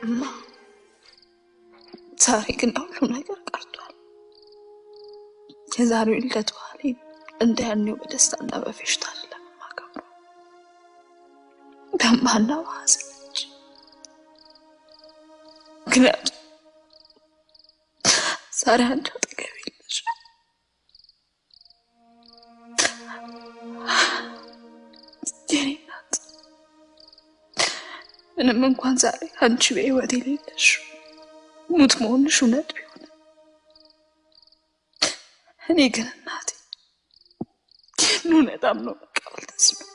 እማ ዛሬ ግን ሁሉም ነገር ቀርቷል። የዛሬው ልደት በዓሌ እንደ ያኔው በደስታና በፌሽታ አይደለም የማከብረው። በእንባና በሐዘን እንጂ። ምክንያቱም ዛሬ አንቺ አጠገቤ ነሽ። የኔ እናት ምንም እንኳን ዛሬ አንቺ በሕይወቴ የሌለሽ ሙት መሆንሽ እውነት ቢሆን እኔ ግን እናቴ ይህን እውነት አምኖ መቀበል ተስኖኛል።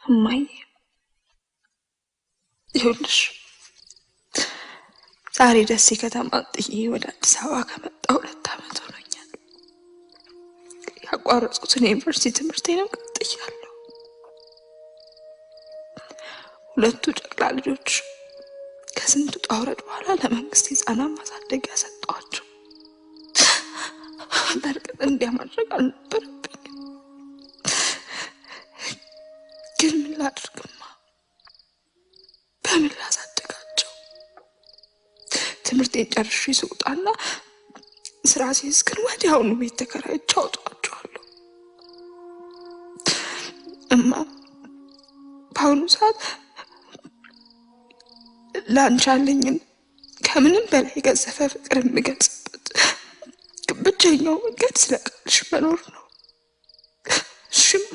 እማዬ ይኸውልሽ ዛሬ ደሴ ከተማ ጥዬ ወደ አዲስ አበባ ከመጣሁ 2 ዓመት ሆኖኛል። ያቋረጥኩትን የዩኒቨርሲቲ ትምህርቴንም ቀጥያለሁ። 2 ጨቅላ ልጆች ከስንቱ ውጣ ውረድ በኋላ ለመንግስት የሕፃናት ማሳደጊያ ሰጠኋቸው። በእርግጥ እንዲያ ማድረግ አልነበረብኝም፣ ግን ምን ላድርግማ? በምን ላሳድጋቸው? ትምህርቴን ጨርሼ ስወጣና ስራ ሲይዝ ግን ወዲያውኑ ቤት ተከራይቼ አወጣቸዋለሁ። እማ በአሁኑ ሰዓት ላንቺ ያለኝን ከምንም በላይ የገዘፈ ፍቅር የምገልጽበት ብቸኛው መንገድ ስለቃልሽ መኖር ነው። እሺማ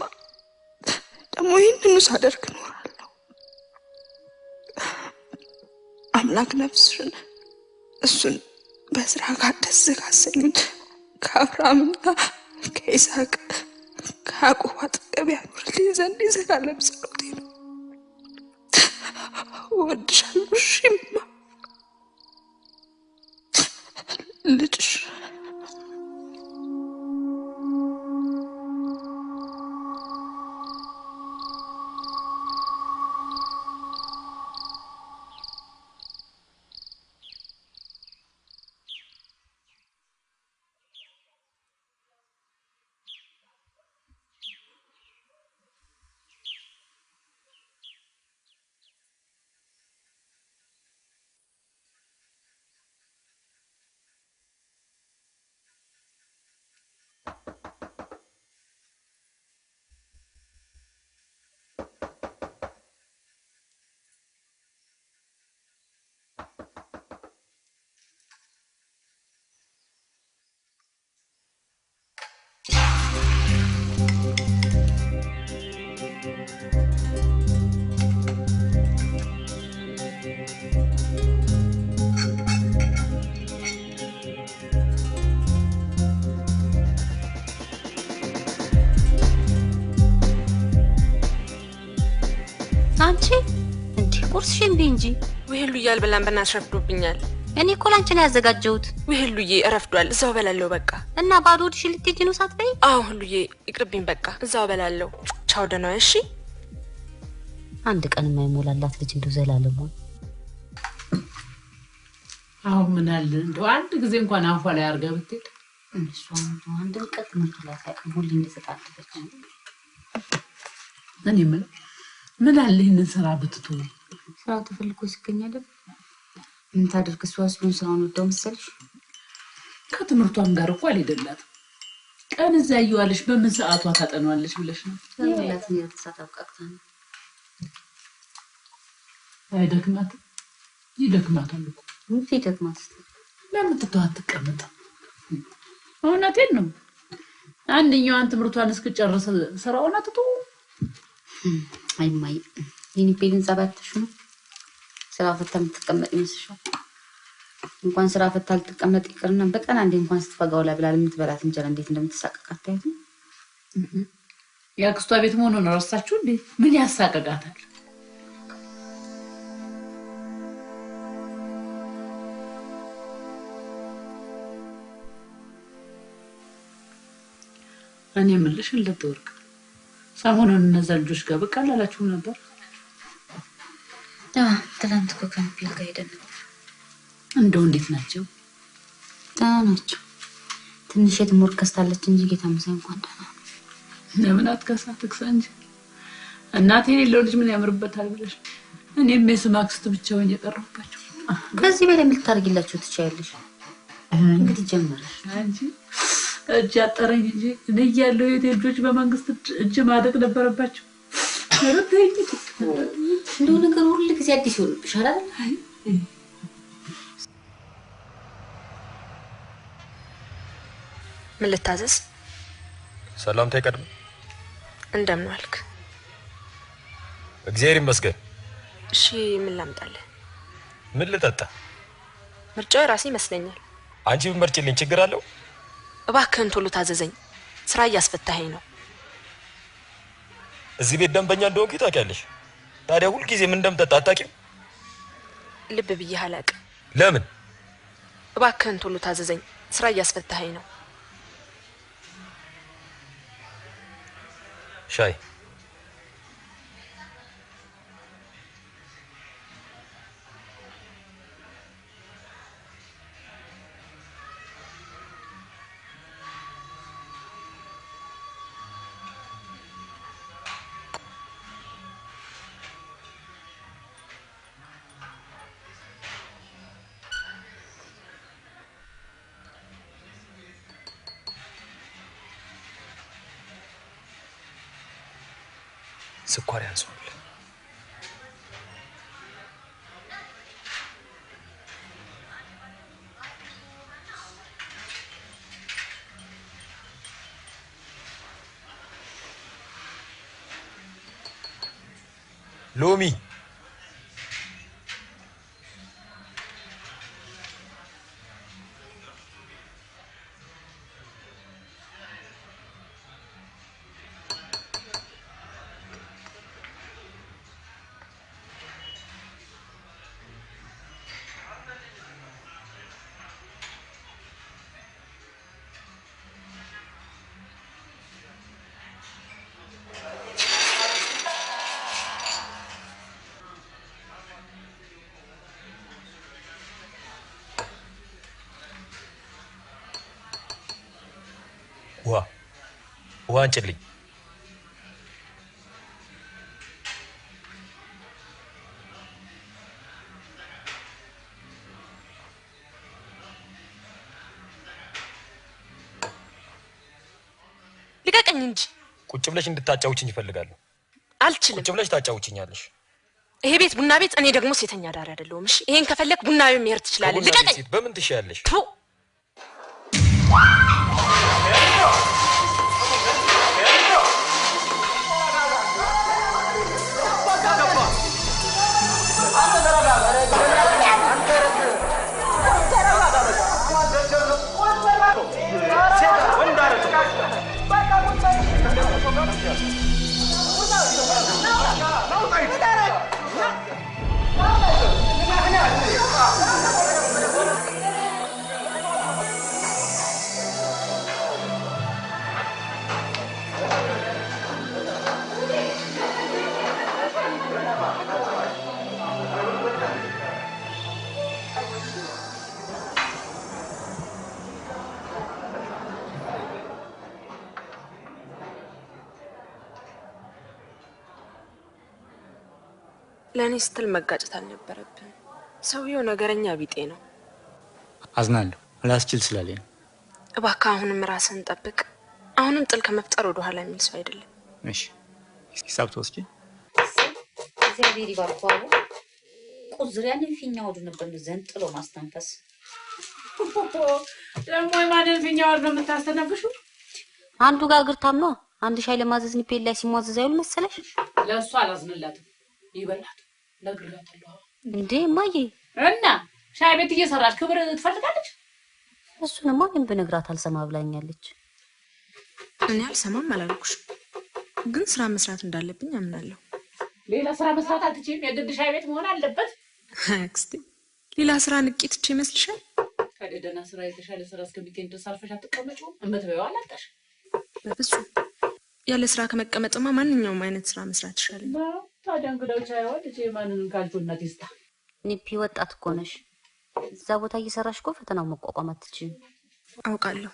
ደግሞ ይህንኑ ሳደርግ እኖራለሁ። አምላክ ነፍስሽን እሱን በስራ ጋር ደስ ካሰኙት ከአብርሃምና ከይስሐቅ ከያዕቆብ አጠገብ ያኖርልኝ ዘንድ የዘላለም ጸሎቴ ነው። እወድሻለሁ። እሺማ ልጅሽ አንቺ እንዴ ቁርስሽን ቢንጂ ወይሉ ያልበላን በናሽረፍዶብኛል። እኔ እኮ ላንቺ ነው ያዘጋጀሁት። ወይሉዬ እረፍዷል። እዛው በላለው በቃ። እና ባዶ ሆድሽ ልትሄጂ ነው ሳትበይ? አዎ ሁሉዬ ይቅርብኝ በቃ። እዛው በላለው። ቻው ደህና እሺ። አንድ ቀን የማይሞላላት ልጅ እንደው ዘላለም ነው። አሁን ምን አለ እንደው አንድ ጊዜ እንኳን አፏ ላይ አርጋ ብትሄድ እሷም አንድ ቀን ትምህርት ላይ ሁሉ እንደተጣጣለች እኔ ምን አለ ይሄንን ስራ ብትቱ ስራው ተፈልጎ ሲገኛል ምን ታደርግ? እሷስ ምን ስራውን ወደው መሰልሽ? ከትምህርቷም ጋር እኮ አልሄደላትም። ቀን እዛ ይዋልሽ በምን ሰዓቷ ታጠናዋለሽ ብለሽ ነው? ስለላት ነው ተሳታውቃታ ነው። አይደክማት ይደክማታል እኮ ምን ይደክማት? ለምን ትተዋት ተቀመጣ? እውነቴን ነው። አንደኛዋን ትምህርቷን እስክጨርስ ስራውን አትቶ አይማይ ይሄን ቢልን ጸባትሽ ነው ስራ ፈታ የምትቀመጥ ይመስልሻል? እንኳን ስራ ፈታል ተቀመጥ ይቅርና በቀን አንዴ እንኳን ስትፈጋው ላይ ብላ ለምትበላት እንጀራ እንዴት እንደምትሳቀቃት ታይቱ ያክስቷ ቤት መሆኑን ረሳችሁ እንዴ? ምን ያሳቀቃታል? እኔ ምልሽ ለተወርቅ ሰሞኑን እነዛ ልጆች ጋር በቃ አላላችሁም ነበር? ትላንት እኮ ካምፒል ጋር ሄደን ነበር። እንደው እንዴት ናቸው? ደህና ናቸው። ትንሽ የትሞር ከስታለች እንጂ ጌታ መሳይ እንኳን ደህና ነው። ለምን አትከሳ ትክሳ እንጂ እናቴ የሌለው ልጅ ምን ያምርበታል ብለሽ እኔም የስማክስት ብቻ ሆኜ የቀረሁባቸው። ከዚህ በላይ ምን ልታርጊላችሁ ትችያለሽ? እንግዲህ ጀመረሽ አንቺ እጅ አጠረኝ እንጂ እኔ ያለው የልጆች በመንግስት እጅ ማደቅ ነበረባቸው። ረተኝ እንደው ነገር ሁሉ ጊዜ አዲስ ይሆንብሻል አይደል? ምን ልታዘዝ? ሰላምታ ይቀድም። እንደምን ዋልክ? እግዚአብሔር ይመስገን። እሺ ምን ላምጣልህ? ምን ልጠጣ? ምርጫው ራሴ ይመስለኛል። አንቺ ብትመርጪልኝ ችግር አለው? እባክህን ቶሎ ታዘዘኝ። ስራ እያስፈታኸኝ ነው። እዚህ ቤት ደንበኛ እንደሆንኩ ታውቂያለሽ። ታዲያ ሁሉ ጊዜ ምን እንደምጠጣ አታውቂም? ልብ ብዬ አላውቅም። ለምን? እባክህን ቶሎ ታዘዘኝ። ስራ እያስፈታኸኝ ነው። ሻይ ስኳር ያንሷል። ሎሚ ዋንጭልኝ። ልቀቀኝ እንጂ። ቁጭ ብለሽ እንድታጫውችኝ ይፈልጋሉ። አልችልም። ቁጭ ብለሽ ታጫውችኛለሽ። ይሄ ቤት ቡና ቤት፣ እኔ ደግሞ ሴተኛ ዳር አይደለሁም። እሺ ይሄን ከፈለክ ቡና ቤት መሄድ ትችላለህ። ልቀቀኝ። በምን ትሻያለሽ? ለኔ ስትል መጋጨት አልነበረብን። ሰውየው ነገረኛ ቢጤ ነው። አዝናለሁ ላስችል ስላለኝ። እባክህ አሁንም ራስህን ጠብቅ። አሁንም ጥል ከመፍጠር ወደ ኋላ የሚል ሰው አይደለም። እሺ ሂሳብ ተወስጂ። እግዚአብሔር ይባርካው። ቁዝሪያን ፊኛ ወደ ነበር ዘንጥሎ ማስተንፈስ ደግሞ የማንን ፊኛ ወደ የምታስተነፍሹ? አንዱ ጋር ግርታም ነው። አንድ ሻይ ለማዘዝ ኒፔል ላይ ሲሟዘዝ አይውል መሰለሽ? ለሱ አላዝንላትም። ይበላት ነግሬያታለሁ። እንዴ ማዬ እና ሻይ ቤት እየሰራች ክብር ትፈልጋለች? እሱንማ ግን በነግራት አልሰማ ብላኛለች። እኔ አልሰማም አላልኩሽ፣ ግን ስራ መስራት እንዳለብኝ አምናለሁ። ሌላ ስራ መስራት አትችይም? የግድ ሻይ ቤት መሆን አለበት? አክስቴ ሌላ ስራ ንቂት እቺ ይመስልሻል? ከደደና ስራ የተሻለ ስራ እስከሚገኝ ድረስ አልፈሽ አትቀመጪውም? እምትበይው አላጣሽ? በፍጹም ያለ ስራ ከመቀመጥማ ማንኛውም አይነት ስራ መስራት ይሻላል። ታዲያ እንግዳዎች አይወድ እቺ ማንንም ካልጆናት ይስታ። ኒፒ ወጣት እኮ ነሽ። እዛ ቦታ እየሰራሽ እኮ ፈተናው መቋቋም አትችይም። አውቃለሁ፣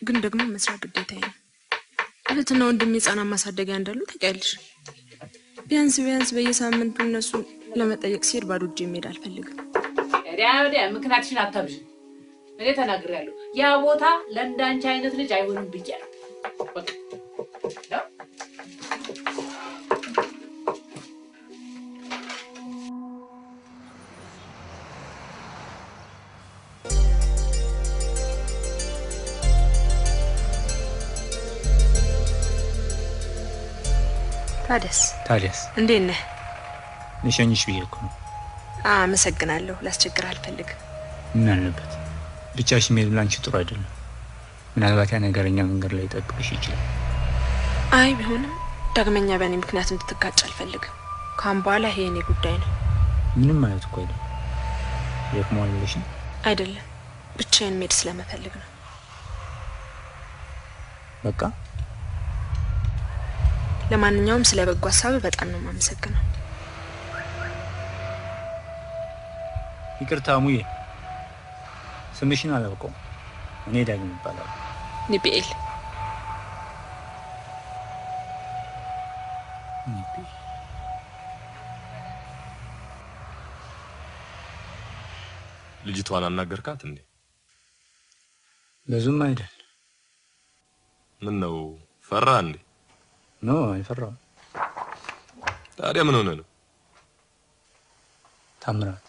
ግን ደግሞ መስራት ግዴታዬ ነው። እህትና ወንድሜ ህፃናት ማሳደጊያ እንዳሉ ታውቂያለሽ። ቢያንስ በየሳምንቱ እነሱ ለመጠየቅ ሲሄድ ባዶ እጄ መሄድ አልፈልግም። ወዲያ ምክንያትሽን አታብዥ። እኔ ተናግሬያለሁ። ያ ቦታ ለእንዳንቺ አይነት ልጅ አይሆንም ብያለሁ። በቃ ታዲያስ እንዴት ነህ? ልሸኝሽ ብዬ እኮ ነው። አመሰግናለሁ። ላስቸግር አልፈልግም። ምን አለበት ብቻሽን መሄድ ላንቺ ጥሩ አይደለም። ምናልባት ያ ነገረኛ መንገድ ላይ ይጠብቅሽ ይችላል። አይ ቢሆንም ዳግመኛ በእኔ ምክንያት እንድትጋጭ አልፈልግም። ካሁን በኋላ ይሄ የኔ ጉዳይ ነው። ምንም ማለት እኮ አይደለም። የቅሟል ብለሽ ነው? አይደለም፣ ብቻዬን መሄድ ስለመፈልግ ነው። በቃ ለማንኛውም ስለ በጎ ሀሳብ በጣም ነው የማመሰግነው። ይቅርታ ሙዬ፣ ስምሽን አላውቀውም። እኔ ዳግም እባላለሁ። ኒቢኤል። ልጅቷን አናገርካት እንዴ? ብዙም አይደል። ምን ነው ፈራ እንዴ? ኖ አይፈራም። ታዲያ ምን ሆነ ነው? ታምራት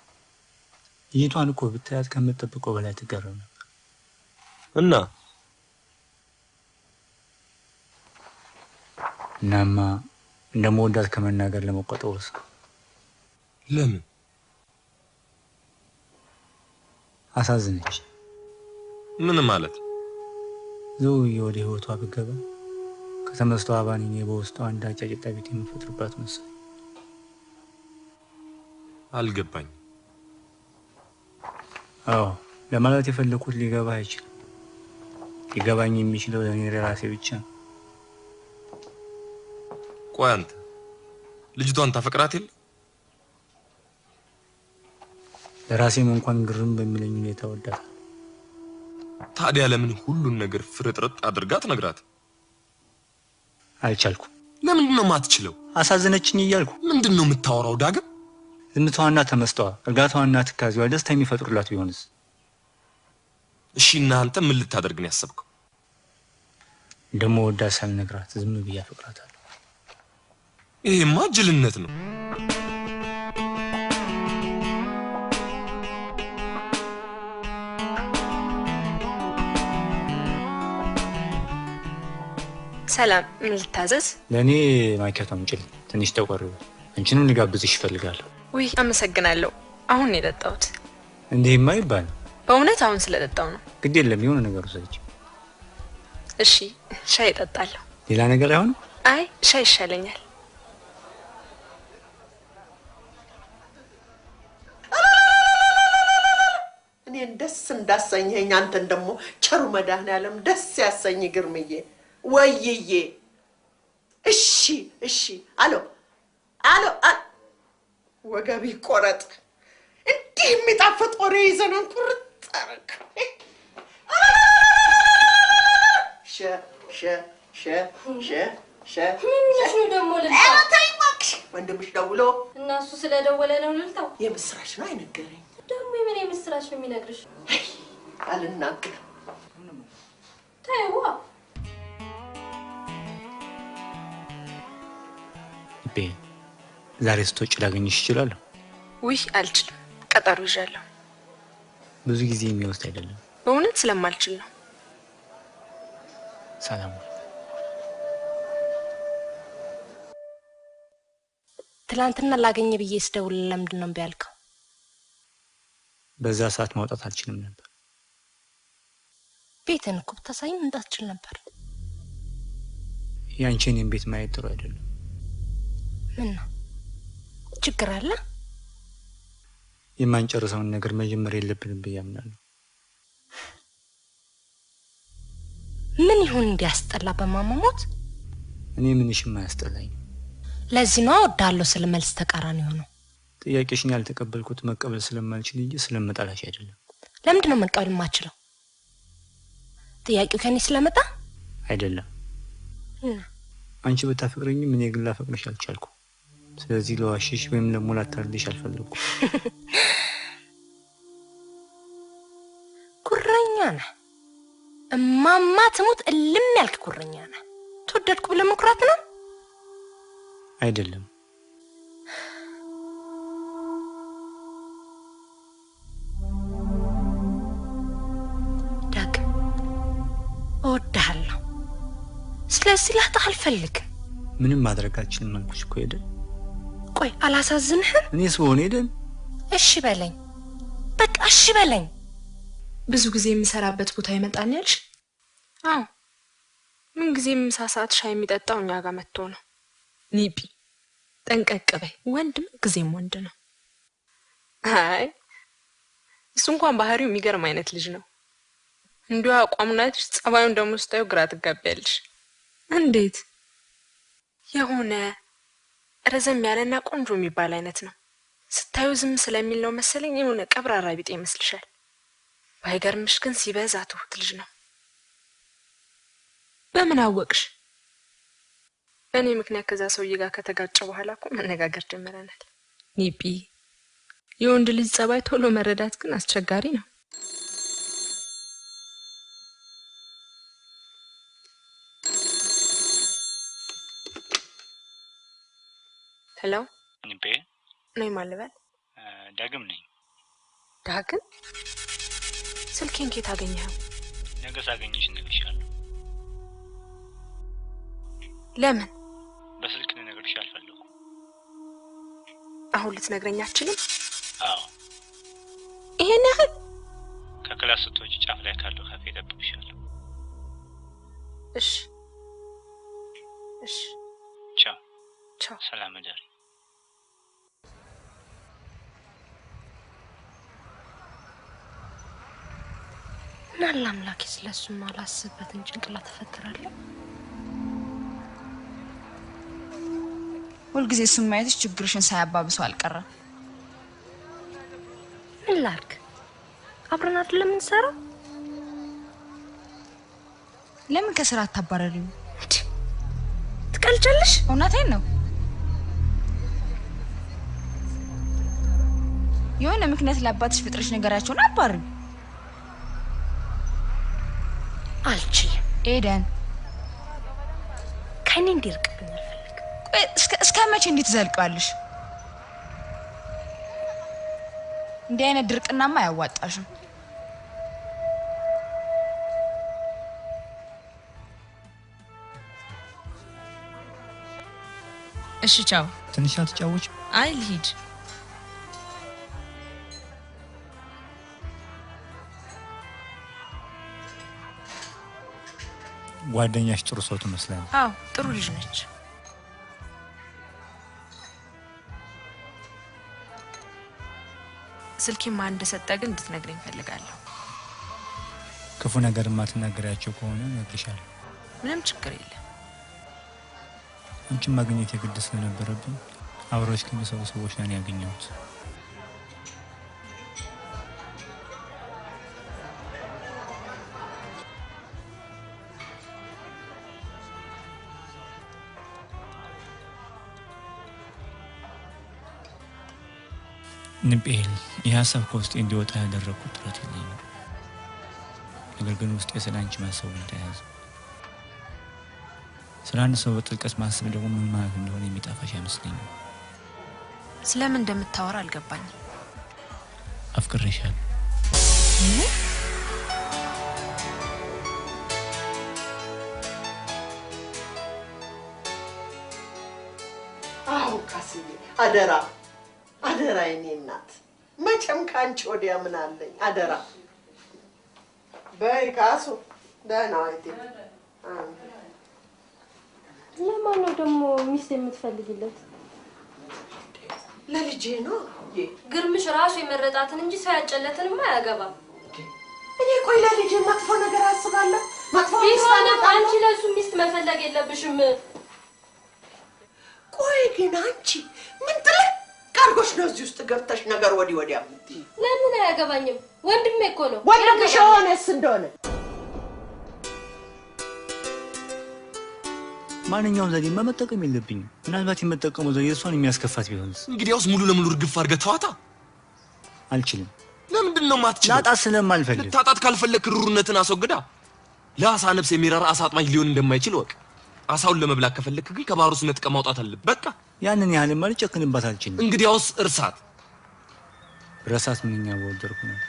ልጅቷን እኮ ብታያት ከምትጠብቀው በላይ ትገረም ነበር። እናማ እንደምወዳት ከመናገር ለመቆጠብ ወሰንኩ። ለምን? አሳዝነች። ምን ማለት? ዘውዬ ወደ ህይወቷ ብገባ ከተመስቶ አባኒኔ በውስጧ አንድ አጫጭጣ ቤት የምፈጥርባት መሰለኝ። አልገባኝ። አዎ ለማለት የፈለኩት ሊገባ አይችልም። ሊገባኝ የሚችለው ለኔ ራሴ ብቻ ነው። ቆይ አንተ ልጅቷን ታፈቅራት የለ? ለራሴም እንኳን ግርም በሚለኝ ሁኔታ ወዳታለሁ። ታዲያ ለምን ሁሉን ነገር ፍርጥርጥ አድርጋ ትነግራት? አልቻልኩም። ለምንድን ነው የማትችለው? አሳዘነችኝ እያልኩ። ምንድን ነው የምታወራው ዳግም? ዝምታዋና ተመስጧ፣ እርጋታዋና ትካዜዋ ደስታ የሚፈጥሩላት ቢሆንስ? እሺ እና አንተ ምን ልታደርግ ነው ያሰብከው? እንደምወዳት ሳልነግራት ዝም ብዬ አፈቅራታለሁ። ይሄማ ጅልነት ነው። ሰላም፣ ምን ልታዘዝ? ለኔ ማኪያቷን ጭል ትንሽ ተቆርበ። አንቺንም ልጋብዝሽ እፈልጋለሁ። ውይ አመሰግናለሁ። አሁን ነው የጠጣሁት። እንዴማ ይባል። በእውነት አሁን ስለጠጣው ነው። ግድ የለም የሆነ ነገር ወሰጂ። እሺ ሻይ እጠጣለሁ። ሌላ ነገር አይሆንም? አይ ሻይ ይሻለኛል። እኔን ደስ እንዳሰኘኝ አንተን ደግሞ ቸሩ መድኃኔዓለም ደስ ያሰኝ ግርምዬ ወይዬ። እሺ አሎ ወገቢ ቆረጥ። እንዲህ የሚጣፍጥ ወሬ ይዘን ቁርጥ አረክ። ምንሽ ነው ደግሞ ልልታው? ተይ እባክሽ፣ ወንድምሽ ደውሎ እና እሱ ስለደወለ ነው ልልታው? የምስራች ነው አይነገረኝ። ደግሞ የምን የምስራች ነው የሚነግርሽ? አልናገርም። ተይዋ። ዛሬ ስትወጪ ላገኝሽ እችላለሁ? ውይ አልችልም፣ ቀጠሮ ይዣለሁ። ብዙ ጊዜ የሚወስድ አይደለም። በእውነት ስለማልችል ነው። ሰላም። ትላንትና ላገኘ ብዬ ስደውል ለምንድን ነው እምቢ ያልከው? በዛ ሰዓት ማውጣት አልችልም ነበር። ቤትን እኮ ብታሳይኝ እንዳትችል ነበር። ያንቺን ቤት ማየት ጥሩ አይደለም። ምን ችግር አለ? የማንጨርሰውን ነገር መጀመር የለብንም ብዬ አምናለሁ። ምን ይሁን እንዲያስጠላ በማማሞት? እኔ ምንሽም አያስጠላኝ። ለዚህ ነው እወዳለሁ ስለመልስ ተቃራኒ ሆኖ። ጥያቄሽን ያልተቀበልኩት መቀበል ስለማልችል እንጂ ስለመጣላሽ አይደለም። ለምንድን ነው መቀበል የማልችለው? ጥያቄው ከኔ ስለመጣ አይደለም። አንቺ ብታፈቅረኝም እኔ ግን ላፈቅርሽ አልቻልኩም። ስለዚህ ለዋሽሽ ወይም ለሞላታልሽ አልፈለኩም። ኩረኛ ነህ። እማማ ትሙት እልም ያልክ ኩረኛ ነህ። ተወደድኩ ብለህ መኩራት ነው? አይደለም። ዳግም እወድሃለሁ። ስለዚህ ላጣህ አልፈልግም። ምንም ማድረግ አልችልም አልኩሽ እኮ ሄደን። ቆይ አላሳዝንህም? እኔስ ብሆን ሄደን እሺ በለኝ፣ በቃ እሺ በለኝ። ብዙ ጊዜ የምሰራበት ቦታ ይመጣል ያልሽ? አዎ፣ ምን ጊዜ ምሳ ሰዓት ሻይ የሚጠጣው እኛ ጋር መጥቶ ነው። ኒቢ ጠንቀቅ በይ፣ ወንድ ምን ጊዜም ወንድ ነው። አይ እሱ እንኳን ባህሪው የሚገርም አይነት ልጅ ነው። እንዲሁ አቋሙናት ጸባዩን ደግሞ ስታዩ ግራ ትጋቢያለሽ። እንዴት? የሆነ ረዘም ያለና ቆንጆ የሚባል አይነት ነው። ስታዩ ዝም ስለሚል ነው መሰለኝ የሆነ ቀብራራ ቢጤ ይመስልሻል። ባይገርምሽ ግን ሲበዛ ትሁት ልጅ ነው። በምን አወቅሽ? በእኔ ምክንያት ከዛ ሰውዬ ጋር ከተጋጨ በኋላ እኮ መነጋገር ጀምረናል። ኒቢ የወንድ ልጅ ጸባይ ቶሎ መረዳት ግን አስቸጋሪ ነው። ሄሎ ኒቤ ነይ ማለበል። ዳግም ነኝ። ዳግም? ስልኬን ከየት አገኘኸው? ነገ ሳገኝሽ እነግርሻለሁ። ለምን? በስልክ ልነግርሽ አልፈለኩም። አሁን ልትነግረኝ አትችልም? አዎ። ይሄን ያህል? ከክላስ ስትወጪ ጫፍ ላይ ካለው ካፌ እጠብቅሻለሁ። እሺ እሺ። ቻው ቻው። ሰላም እደሪ። ምናለ አምላኬ ስለሱ ማላስብበትን ጭንቅላት ተፈጠራለሁ። ሁልጊዜ እሱን ማየትሽ ችግርሽን ሳያባብሰው አልቀረም። ምን ላድርግ? አብረን አይደለም የምንሰራው? ለምን ከስራ አታባረሪው? ትቀልጃለሽ? እውነቴን ነው። የሆነ ምክንያት ለአባትሽ ፍጥረሽ ነገራቸውን አባሪው። አልችልም። ኤደን ከኔ እንዲርቅብኝ አልፈልግም። እስከ መቼ እንዴት ዘልቀዋለሽ? እንዲህ አይነት ድርቅናማ አያዋጣሽም። እሺ ቻው። ትንሽ አትጫወች? አይ ልሂድ። ጓደኛሽ ጥሩ ሰው ትመስላለች። አዎ ጥሩ ልጅ ነች። ስልኬን ማን እንደሰጠ ግን እንድትነግረኝ እፈልጋለሁ። ክፉ ነገር ማትናገሪያቸው ከሆነ እነግርሻለሁ። ምንም ችግር የለም። አንቺን ማግኘት የግድ ስለነበረብኝ አብረውሽ ከሚሰሩ ሰዎች ነን ያገኘሁት። ንቤል የሀሳብ ከውስጤ እንዲወጣ ያደረኩት ጥረት የለኝም። ነገር ግን ውስጤ ስለ አንቺ ማሰቡ እንደያዘ ስለ አንድ ሰው በጥልቀት ማሰብ ደግሞ ምን ማለት እንደሆነ የሚጣፋሽ አይመስለኝም። ስለምን እንደምታወራ አልገባኝም። አፍቅሬሻለሁ። አዎ ካስዬ፣ አደራ አደራ፣ የኔ እናት መቼም ካንቺ ወዲያ ምን አለኝ አደራ በይ ካሱ ደህና አይቴ ለማን ነው ደግሞ ሚስት የምትፈልግለት ለልጄ ነው ግርምሽ ራሱ የመረጣትን እንጂ ሰው ያጨለትንማ አያገባም እኔ ቆይ ለልጄ መጥፎ ነገር አስባለሁ መጥፎ ቢሆንም አንቺ ለሱ ሚስት መፈለግ የለብሽም ቆይ ግን አንቺ ምን ጥልቅ ካርጎሽ ነው እዚህ ውስጥ ገብተሽ ነገር ወዲያ ለምን አያገባኝም ወንድሜ እኮ ነው ወንድምሽ ሆነስ እንደሆነ ማንኛውም ዘዴ መጠቀም የለብኝም ምናልባት የምጠቀመው ዘዴ እሷን የሚያስከፋት ቢሆንስ እንግዲያውስ ሙሉ ለሙሉ እርግፍ አድርገህ ተዋታ አልችልም ለምንድን ነው ማትችለው ላጣት ስለማልፈልግ ልታጣት ካልፈለክ ሩሩነትን አስወግዳ ለአሳ ነፍስ የሚራራ አሳ አጥማጅ ሊሆን እንደማይችል ወቅ አሳውን ለመብላት ከፈለክ ግን ከባህሩ ውስጥ ነጥቀህ ማውጣት አለብህ በቃ ያንን ያህል ማለት ጨክንባት አልችልም እንግዲያውስ እርሳት ረሳት ምንኛ ወደርኩ ነው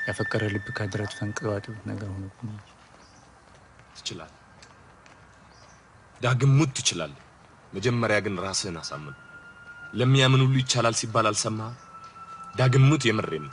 ያፈቀረ ልብ ካድረት ፈንቅሏት ነገር ሆነብኝ ትችላል ዳግም ሙት ትችላል መጀመሪያ ግን ራስህን አሳምን ለሚያምን ሁሉ ይቻላል ሲባል አልሰማ ዳግም ሙት የምሬን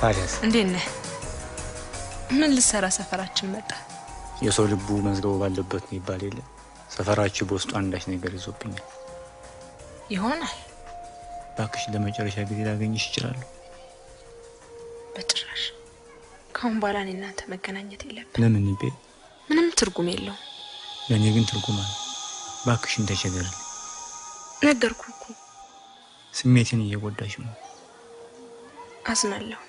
ታዲያስ እንዴት ነህ ምን ልሰራ ሰፈራችን መጣ የሰው ልቡ መዝገቡ ባለበት ነው ይባል የለ ሰፈራችን በውስጡ አንዳች ነገር ይዞብኛል ይሆናል ባክሽ ለመጨረሻ ጊዜ ላገኝሽ ይችላል በጭራሽ ካሁን በኋላ እኔ እናንተ መገናኘት የለብንም ለምን ይቤ ምንም ትርጉም የለው ለኔ ግን ትርጉም አለ ባክሽን ተቸገረልኝ ነገርኩህ እኮ ስሜቴን እየጎዳሽ ነው አዝናለሁ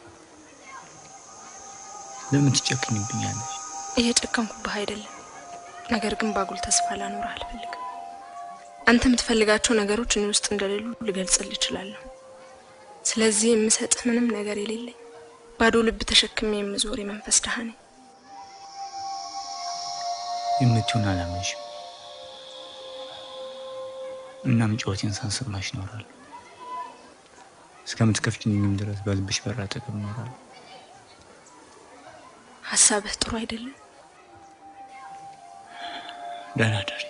ለምን ትጨክኝብኛለሽ እየጨከንኩብህ አይደለም ነገር ግን ባጉል ተስፋ ላኖር አልፈልግም አንተ የምትፈልጋቸው ነገሮች እኔ ውስጥ እንደሌሉ ልገልጽልህ እችላለሁ ስለዚህ የምሰጥህ ምንም ነገር የሌለኝ ባዶ ልብ ተሸክሜ የምዞር የመንፈስ ደሃ ነኝ የምትሆን አላመንሽም እናም ጨዋታን ሳንሰማሽ እኖራለሁ እስከምትከፍቺኝም ድረስ በልብሽ በር አጠገብ እኖራለሁ ሐሳብህ ጥሩ አይደለም ደህና ደሪ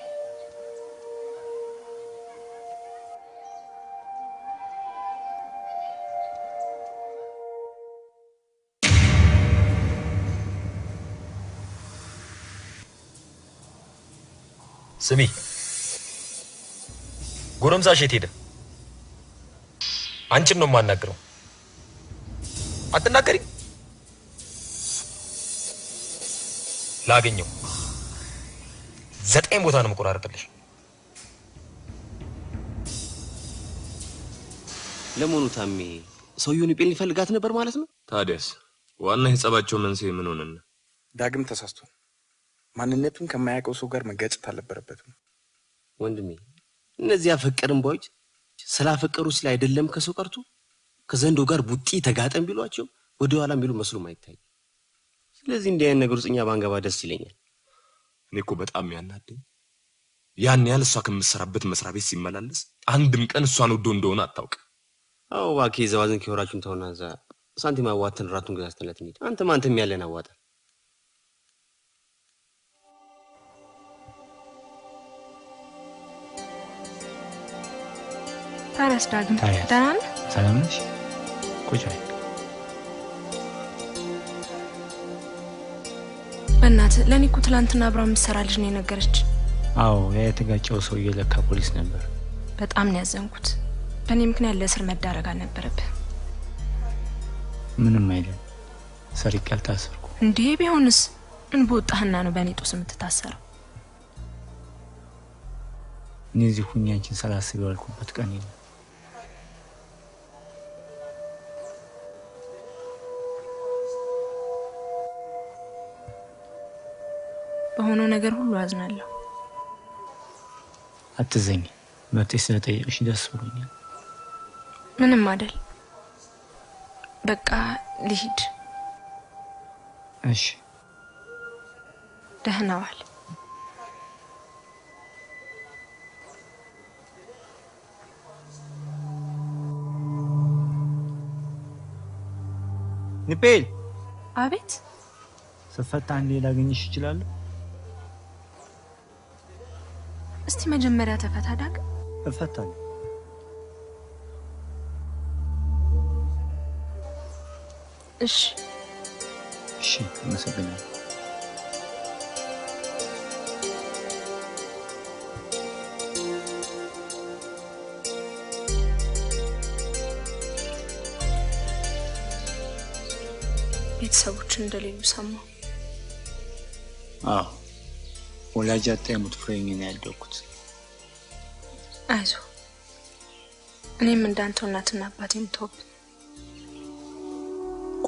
ስሚ ጎረምሳሽ የት ሄደ አንቺን ነው ማናገረው አትናገሪ ላገኘው 9 ቦታ ነው መቆራረጥልሽ ለሞኑ ታሜ ሰውየውን ይፈልጋት ነበር ማለት ነው ታዲያስ ዋና የጸባቸው መንስኤ ምን ሆነና ዳግም ተሳስቷል። ማንነቱን ከማያውቀው ሰው ጋር መጋጨት አልነበረበትም። ወንድሜ እነዚህ ያፈቀርን ቦይች ስላፈቀሩ ስለ አይደለም ከሰው ቀርቶ ከዘንዶ ጋር ቡጢ ተጋጠም ቢሏቸው ወደ ኋላ ቢሉ መስሎ ማይታይ። ስለዚህ እንዲህ አይነት ነገር ውስጥኛ ባንገባ ደስ ይለኛል። እኔ እኮ በጣም ያናደኝ ያን ያህል እሷ ከምትሰራበት መስሪያ ቤት ሲመላለስ አንድም ቀን እሷን ወዶ እንደሆነ አታውቅ። አዎ እባክህ ዘዋዝን ከወራችሁን ተውና እዛ ሳንቲም አዋተን ራቱን ገዛስተለት እንሂድ። አንተም ያለን አዋጣ። ታዲያስ ዳግም ደህና ነህ? ሰላም ነሽ? ቁጭ በይ። በእናትህ ለእኔ እኮ ትላንትና አብራ የምትሰራ ልጅ ነው የነገረች። አዎ ያ የተጋጨው ሰውዬ ለካ ፖሊስ ነበር። በጣም ነው ያዘንኩት። በእኔ ምክንያት ለእስር መዳረግ አልነበረብህ። ምንም አይደለም። ሰርቄ አልታሰርኩ። እንዴ ቢሆንስ ምን በወጣህና ነው በእኔ ጦስ የምትታሰረው? እነዚህ ሁኚ አንቺን ሳላስብ ያልኩበት ቀን የለም። በሆነው ነገር ሁሉ አዝናለሁ። አትዘኝ። መጥተሽ ስለጠየቅሽ ደስ ብሎኛል። ምንም አይደል። በቃ ልሂድ። እሺ ደህና ዋል። ንፔል። አቤት። ስፈታ አንዴ ላገኝሽ እችላለሁ? እስቲ መጀመሪያ ተፈታ ዳግም። እፈታለሁ። እሺ እሺ፣ አመሰግናለሁ። ቤተሰቦች እንደሌሉ ሰማሁ። አዎ ወላጅ አጣ የምትፈረኝ ነው ያደኩት። አይዞህ፣ እኔም እንዳንተው እናትና አባቴም ተውብ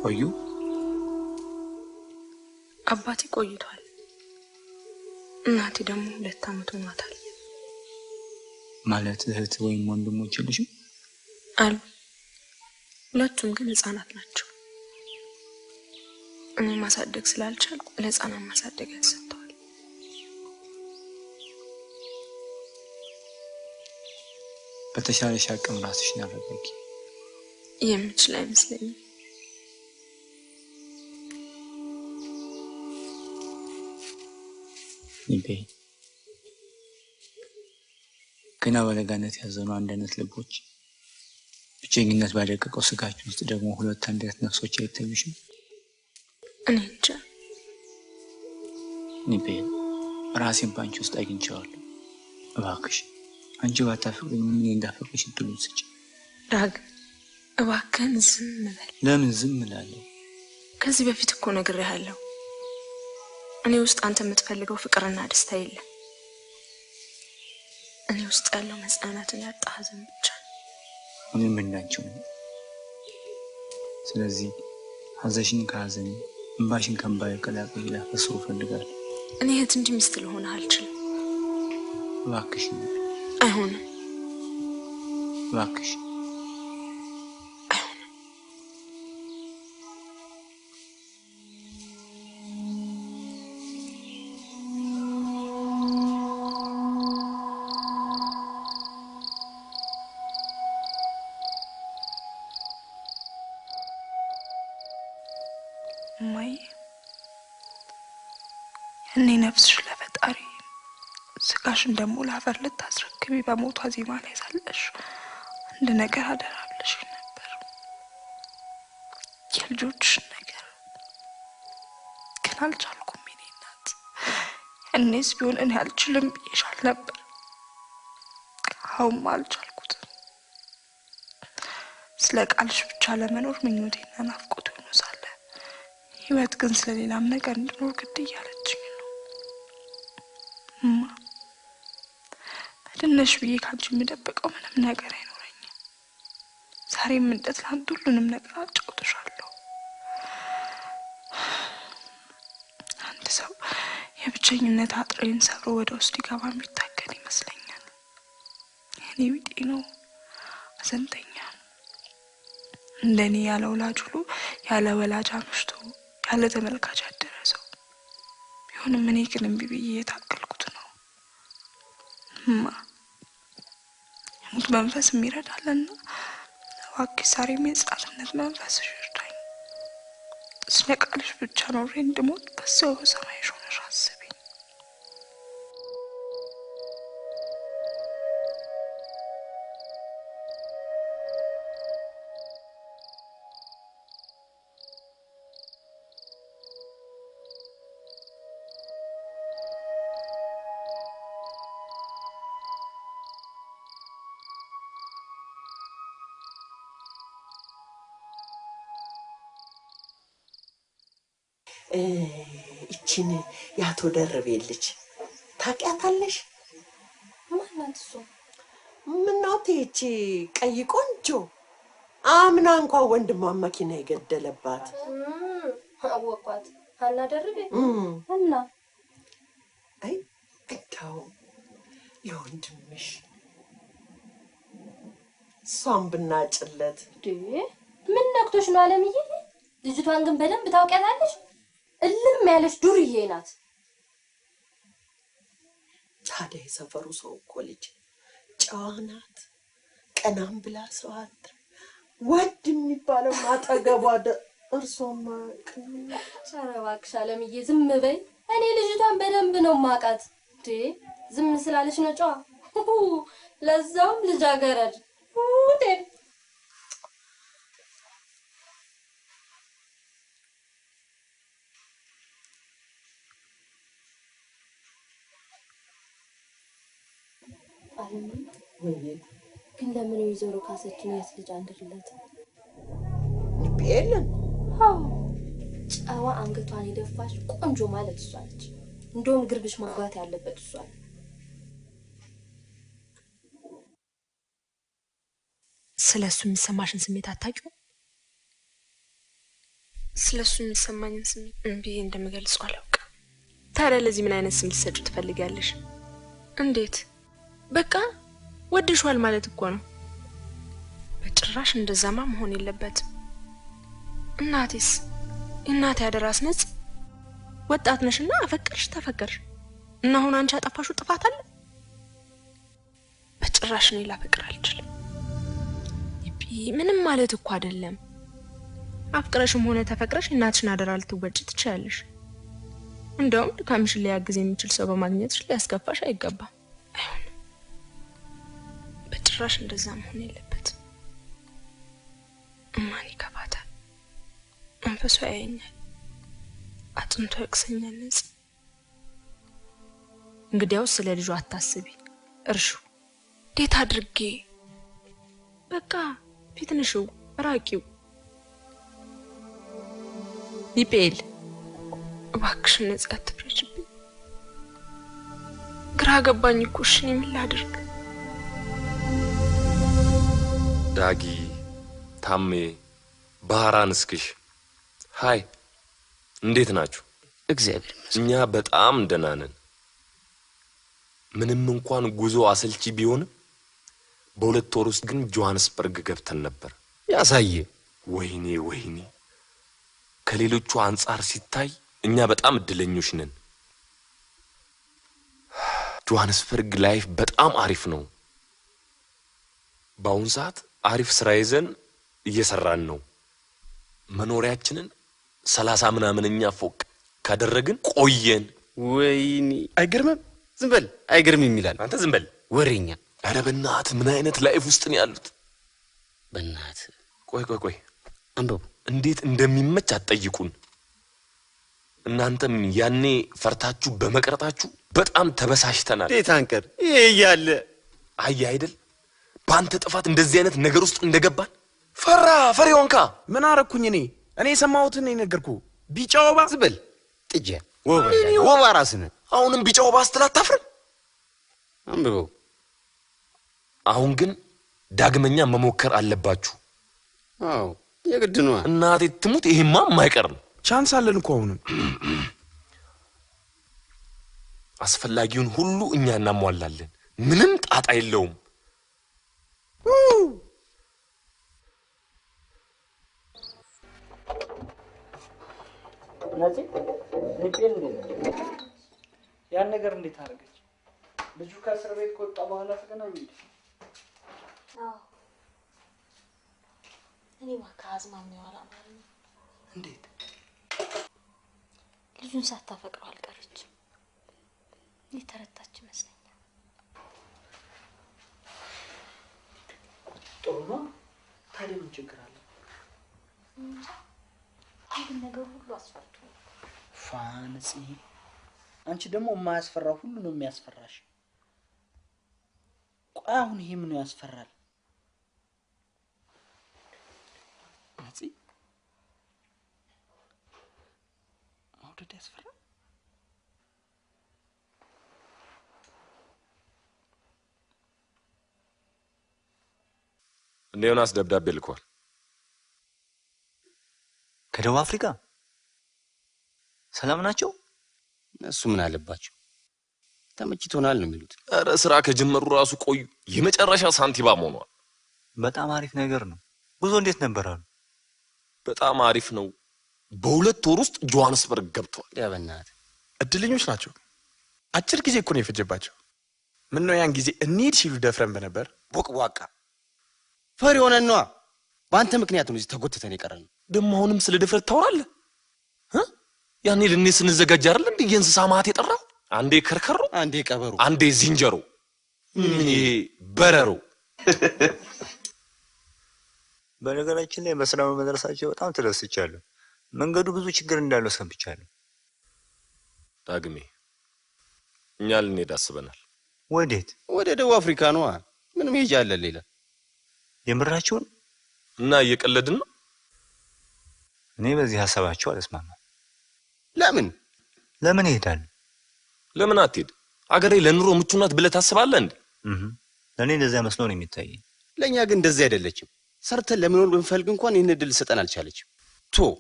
ቆዩ። አባቴ ቆይቷል። እናቴ ደግሞ 2 ዓመት ሆኗታል። ማለት እህት ወይም ወንድሞች የሉሽም? አሉ። ሁለቱም ግን ህፃናት ናቸው። እኔ ማሳደግ ስላልቻልኩ ለህፃናት ማሳደጊያ ተሰጥተዋል። በተሻለሽ አቅም ራስሽን አረጋጊ። የምችል አይመስለኝም። ንቤ ገና በለጋነት ያዘኑ አንድ አይነት ልቦች ብቸኝነት ባደቀቀው ስጋችን ውስጥ ደግሞ 2 አንድ አይነት ነፍሶች አይታዩሽም? እኔ እንጃ። ንቤ ራሴን ባንቺ ውስጥ አግኝቼዋለሁ። እባክሽ አንቺ ባታፈቅሪኝ ምን እንዳፈቅርሽ እድሉን ስጪ። ዳግም እባክህን ዝም በል። ለምን ዝም እላለሁ? ከዚህ በፊት እኮ ነግሬሃለሁ። እኔ ውስጥ አንተ የምትፈልገው ፍቅርና ደስታ የለም። እኔ ውስጥ ያለው መጽናናትን ያጣ ሐዘን ብቻ ነው። እኔም እንዳንቺው ነኝ። ስለዚህ ሐዘንሽን ከሐዘኔ እንባሽን ከእንባዬ ቀላቅዬ ላፈስሮ እፈልጋለሁ። እኔ እህት እንጂ ሚስት ልሆንህ አልችልም። እባክሽ አይሆንም። እባክሽ እማዬ እኔ ነፍስሽ ለፈጣሪ ስጋሽን ደግሞ ለአፈር ልታስረክቢ በሞቷ ዜማ ላይ ሳለሽ አንድ ነገር አደራለሽ ነበር፣ የልጆችሽን ነገር። ግን አልቻልኩም። የኔ እናት እኔስ ቢሆን እኔ አልችልም ብዬሻል ነበር። አሁንማ አልቻልኩትም። ስለ ቃልሽ ብቻ ለመኖር ምኞቴና ናፍቆት ሆኖ ሳለ ህይወት ግን ስለሌላም ነገር እንድኖር ግድ እያለችኝ ነው። እማ በድነሽ ብዬ ካንቺ የምደብቀው ምንም ነገር አይኖረኝም። ዛሬም እንደ ትናንት ሁሉንም ነገር አጫውትሻለሁ። አንድ ሰው የብቸኝነት አጥሬን ሰብሮ ወደ ውስጥ ይገባ የሚታገል ይመስለኛል። የኔ ቢጤ ነው አዘንተኛ። እንደኔ ያለ ወላጅ ሁሉ ያለ ወላጅ አምሽቶ ያለ ተመልካች አደረሰው። ቢሆንም እኔ ግን እምቢ ብዬ የታገልኩት ነው። የሙት መንፈስ የሚረዳልና እባክሽ ዛሬም የሕፃንነት መንፈስ ይርዳኝ። ስነቃልሽ ብቻ ኖሬ እንድሞት በሰው በሰማይ ሆነሽ አስቢኝ። እቺን ያቶ ደርቤ ልጅ ታውቂያታለሽ? ማናት እሱ? ምነው እቺ ቀይ ቆንጆ አምና እንኳን ወንድሟን መኪና የገደለባት አወቋት። ሀና ደርቤ እና አይ እታው ለወንድምሽ እሷን ብናጭለት። ምን ነክቶሽ ነው አለምዬ? ልጅቷን ግን በደንብ ታውቂያታለሽ? እልም ያለሽ ዱርዬ ናት። ታዲያ የሰፈሩ ሰው እኮ ልጅ ጨዋ ናት። ቀናም ብላ ሰው አታ ወድ የሚባለው ማጠገቧ እርሶማ ኧረ እባክሽ አለምዬ ዝም በይ። እኔ ልጅቷን በደንብ ነው ማቃት። ዝም ስላለሽ ነው ጨዋ። ለዛውም ልጃገረድ ግን ለምን ወይዘሮ ካሰችን ያስ ልጅ አንድርለት ንቤልን ጨዋ አንገቷን የደፋች ቆንጆ ማለት እሷ ነች። እንደውም ግርብሽ ማግባት ያለበት እሷ ነው። ስለሱ የሚሰማሽን ስሜት አታውቂው? ስለሱ የሚሰማኝን ስሜት እንዴ እንደምገልጸው አላውቅም። ታዲያ ለዚህ ምን አይነት ስሜት ሰጪ ትፈልጊያለሽ? እንዴት? በቃ ወድሽዋል ማለት እኮ ነው። በጭራሽ እንደዛማ መሆን የለበትም። እናቴስ እናቴ አደራስ ነጽ ወጣት ነሽና አፈቅርሽ ተፈቅርሽ እና አሁን አንቺ አጠፋሹ ጥፋት አለ? በጭራሽ ነው ላፈቅር አልችልም። ምንም ማለት እኮ አይደለም። አፍቅረሽም ሆነ ተፈቅረሽ እናትሽን አደራ ልትወጪ ትችያለሽ። እንደውም ድካምሽን ሊያግዝ የሚችል ሰው በማግኘትሽ ሊያስከፋሽ አይገባም። አይሆንም። በጭራሽ እንደዛ መሆን የለበትም። እማን ይከፋታል፣ መንፈሱ ያየኛል፣ አጥንቶ ያቅሰኛል። ነጽ እንግዲያውስ ስለ ልጁ አታስቢ፣ እርሹ። እንዴት አድርጌ በቃ ፊትንሽው ራቂው። ይቤል እባክሽ ነጽ አትፍረጅብኝ። ግራ ገባኝ እኮ እሺ ምን ላድርግ? ዳጊ ታሜ ባህራን እስክሽ ሃይ እንዴት ናችሁ? እግዚአብሔር ይመስገን እኛ በጣም ደህና ነን። ምንም እንኳን ጉዞ አሰልቺ ቢሆንም በሁለት ወር ውስጥ ግን ጆሃንስበርግ ገብተን ነበር። ያሳየ ወይኔ ከሌሎቹ አንፃር ሲታይ እኛ በጣም እድለኞች ነን። ጆሃንስበርግ ላይፍ በጣም አሪፍ ነው። በአሁን ሰዓት አሪፍ ስራ ይዘን እየሰራን ነው። መኖሪያችንን 30 ምናምንኛ ፎቅ ካደረግን ቆየን። ወይኔ አይገርምም? ዝም በል አይገርምም ይላል። አንተ ዝም በል ወሬኛ። አረ በእናትህ ምን አይነት ላይፍ ውስጥ ነው ያሉት? በእናትህ ቆይ አንበቡ እንዴት እንደሚመች አትጠይቁን። እናንተም ያኔ ፈርታችሁ በመቅረታችሁ በጣም ተበሳሽተናል። እንዴት አንቀር? ይሄ ያለ አይደል በአንተ ጥፋት እንደዚህ አይነት ነገር ውስጥ እንደገባን ፈሪውንካ ምን አረኩኝ? እኔ የሰማሁትን ነው የነገርኩህ። ቢጫ ወባ ዝም በል ጥጃ ወባ ራስህ ነህ። አሁንም ቢጫ ወባ ስትል አታፍርም? አንብበው። አሁን ግን ዳግመኛ መሞከር አለባችሁ። አዎ የግድ ነው። እናቴ ትሙት ይሄማ የማይቀር ነው። ቻንስ አለን እኮ አሁንም። አስፈላጊውን ሁሉ እኛ እናሟላለን። ምንም ጣጣ የለውም። ናቲ ንቄን ያን ነገር እንዴት አደረገች? ልጁ ከእስር ቤት ከወጣ በኋላ ተገናኙ እንዴ? አዎ እኔ ማካዝማም ነው አላማኝ። እንዴት ልጁን ሳታፈቅረው አልቀረችም። የተረታች ይመስለኛል። ጥሩ ነው። ታዲያ ምን ችግር አለ? ይሄን ነገር ሁሉ አስፈርቶ ፋንሲ አንቺ ደግሞ የማያስፈራ ሁሉ ነው የሚያስፈራሽ። ቆይ አሁን ይሄ ምን ያስፈራል? ናቲ መውደድ ያስፈራል? ዮናስ ደብዳቤ ልኳል። ከደቡብ አፍሪካ ሰላም ናቸው? እነሱ ምን አለባቸው? ተመችቶናል ነው የሚሉት። ኧረ ስራ ከጀመሩ ራሱ ቆዩ። የመጨረሻ ሳንቲባም ሆኗል። በጣም አሪፍ ነገር ነው። ጉዞ እንዴት ነበር አሉ? በጣም አሪፍ ነው። በ2 ወር ውስጥ ጆሃንስበርግ ገብተዋል። ያበናት እድለኞች ናቸው። አጭር ጊዜ እኮ ነው የፈጀባቸው። ምን ነው ያን ጊዜ እንሂድ ሲሉ ደፍረን በነበር። ቦቅቧቃ ፈሪ ሆነን ነዋ። በአንተ ምክንያት ነው እዚህ ተጎትተን የቀረነው። ደግሞ አሁንም ስለ ድፍረት ታወራለህ? ያኔ ለኔ ስንዘጋጅ አይደል እንዴ የእንስሳ ማት የጠራው? አንዴ ከርከሮ፣ አንዴ ቀበሮ፣ አንዴ ዝንጀሮ፣ ምን በረሮ። በነገራችን ላይ በስራ መድረሳቸው በጣም ተደስቻለሁ። መንገዱ ብዙ ችግር እንዳለው ሰምቻለሁ። ዳግሜ እኛ ልንሄድ አስበናል። ወዴት? ወደ ደቡብ አፍሪካ ነዋ። ምን መሄጃ አለ ሌላ? የምራችሁን? እና እየቀለድን ነው? እኔ በዚህ ሐሳባችሁ አልስማማም። ለምን ይሄዳል? ለምን አትሄድ? አገሬ ለኑሮ ምቹ ናት ብለህ ታስባለህ እንዴ? ለኔ እንደዛ መስሎ ነው የሚታየኝ። ለኛ ግን እንደዛ አይደለችም። ሰርተን ለመኖር ብንፈልግ እንኳን ይህን እድል ሰጠን አልቻለችም።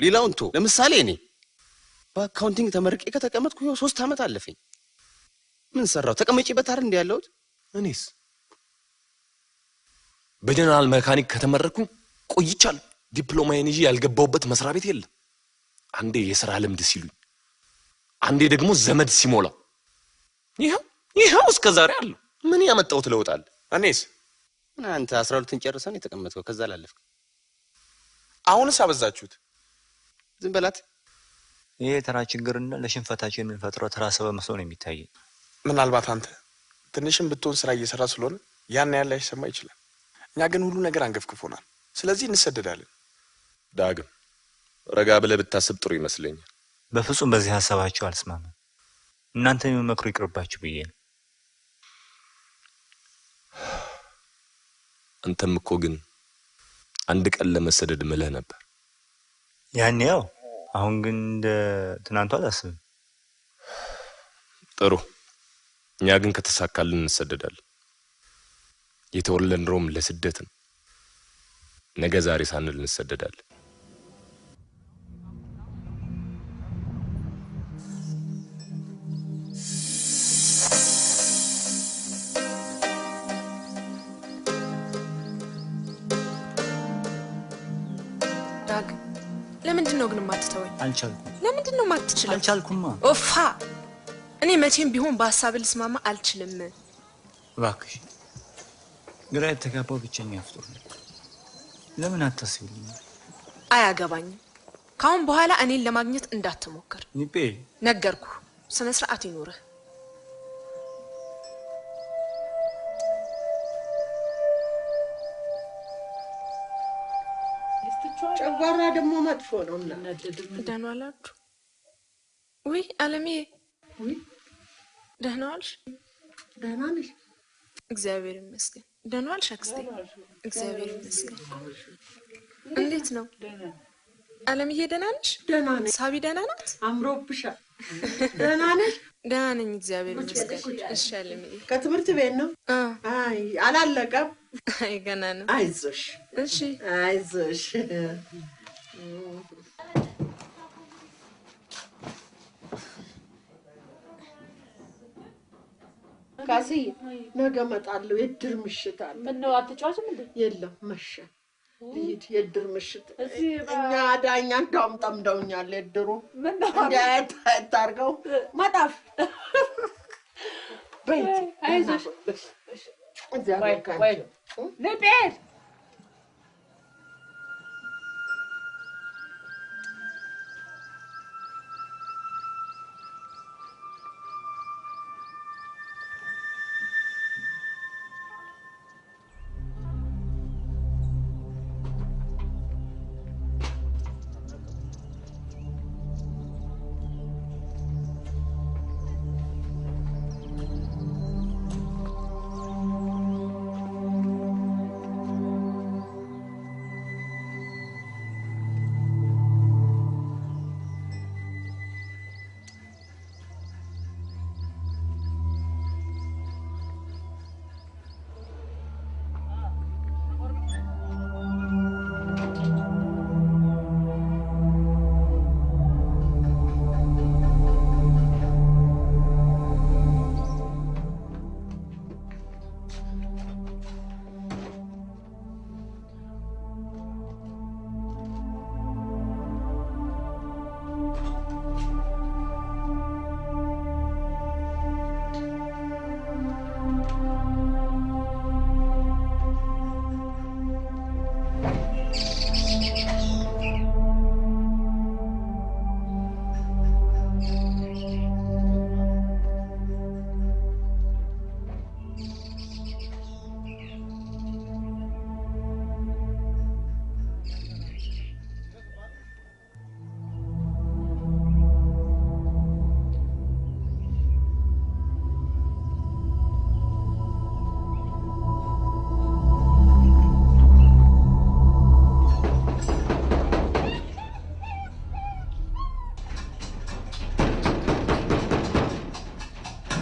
ሌላውን ለምሳሌ እኔ በአካውንቲንግ ተመርቄ ከተቀመጥኩ 3 ዓመት አለፈኝ። ምን ሰራው? ተቀመጪበት አይደል እንዴ ያለሁት? እኔስ በጀነራል መካኒክ ከተመረኩኝ ቆይቻለሁ። ዲፕሎማዬን ይዤ ያልገባውበት መስሪያ ቤት የለም። አንዴ የሥራ ልምድ ሲሉኝ፣ አንዴ ደግሞ ዘመድ ሲሞላው፣ ይሄው እስከ ዛሬ አለው። ምን ያመጣው ትለውጣል? እኔስ አንተ 12ን ጨርሰን የተቀመጥከው ከዛ ላለፍክ። አሁንስ አበዛችሁት። ዝም በላት። ይሄ ተራ ችግርና ለሽንፈታችን የምንፈጥረው ተራ ሰበብ መስሎ ነው የሚታየኝ። ምናልባት አንተ ትንሽም ብትሆን ስራ እየሰራ ስለሆነ ያን ያለ አይሰማ ይችላል። እኛ ግን ሁሉ ነገር አንገፍክፎናል። ስለዚህ እንሰደዳለን። ዳግም ረጋ ብለህ ብታስብ ጥሩ ይመስለኛል። በፍጹም በዚህ ሐሳባችሁ አልስማማም። እናንተ የምመክሩ ይቅርባችሁ ብዬ ነው። አንተም እኮ ግን አንድ ቀን ለመሰደድ ምለህ ነበር። ያኔ ያው፣ አሁን ግን እንደ ትናንቱ አላስብም። ጥሩ። እኛ ግን ከተሳካልን እንሰደዳለን። የተወለድነውም ለስደት ነው። ነገ ዛሬ ሳንል እንሰደዳለን። ዳግ ለምንድን ነው ግን የማትተወኝ? አልቻልኩም። ለምንድን ነው የማትችለው? አልቻልኩማ። ኦፋ እኔ መቼም ቢሆን በሐሳብ ልስማማ አልችልም። እባክሽ ግራ የተጋባው ብቸኛ ፍጡር ነኝ። ለምን አታስቢልኝ? አያገባኝም። ካሁን በኋላ እኔን ለማግኘት እንዳትሞክር። ኒፔ ነገርኩ። ስነ ስርዓት ይኖርህ። ጨጓራ ደግሞ መጥፎ ነው። ደህና ዋላችሁ? ውይ አለምዬ፣ ደህና ዋልሽ? ደህና ነሽ? እግዚአብሔር ይመስገን። ደህና ዋልሽ አክስቴ? እግዚአብሔር ይመስገን። እንዴት ነው አለምዬ? ደህና ነሽ? ደህና ነኝ። ሳቢ ደህና ናት? አምሮብሻል። ደህና ነሽ? ደህና ነኝ እግዚአብሔር ይመስገን። እሺ አለምዬ። ከትምህርት ቤት ነው? አይ አላለቀም። አይ ገና ነው። አይዞሽ። እሺ አይዞሽ። ካስዬ ነገ እመጣለሁ። የድር ምሽት አለ። ምነው አትጫወትም እንዴ? የለም መሸ። ልሂድ። የድር ምሽት እኛ ዳኛ እንዳውም ጠምደውኛል። የድሩ እንዲያየት ታርገው መጣፍ በይ አይዞሽ። እግዚአብሔር ካንቺ ልቤት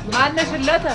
ማነሽለተ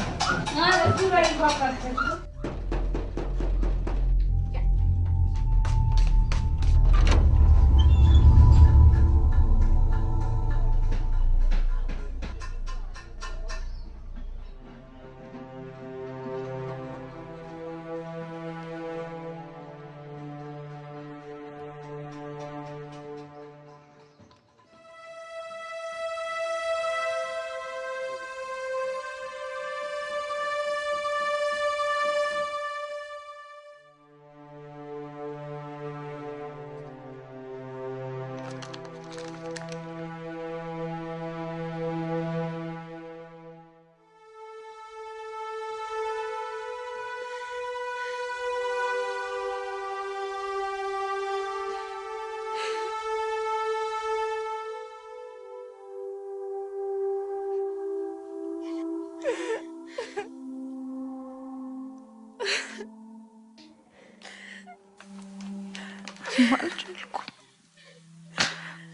አልቻልኩም።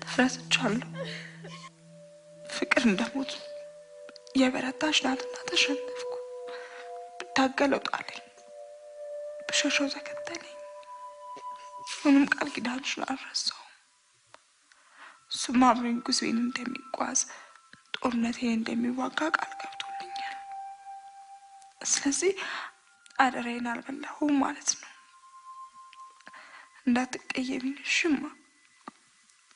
ተረስቻለሁ። ፍቅር እንደሞት የበረታች ናትና ተሸነፍኩ። ብታገለው ጣለኝ፣ ብሸሸው ተከተለኝ። ምንም ቃል ኪዳንሽን አልረሳውም። እሱም አብሮኝ ጉዞዬን እንደሚጓዝ ጦርነቴን እንደሚዋጋ ቃል ገብቶልኛል። ስለዚህ አደራዬን አልበላሁም ማለት ነው። እንዳትቀየሚኝ እሺማ።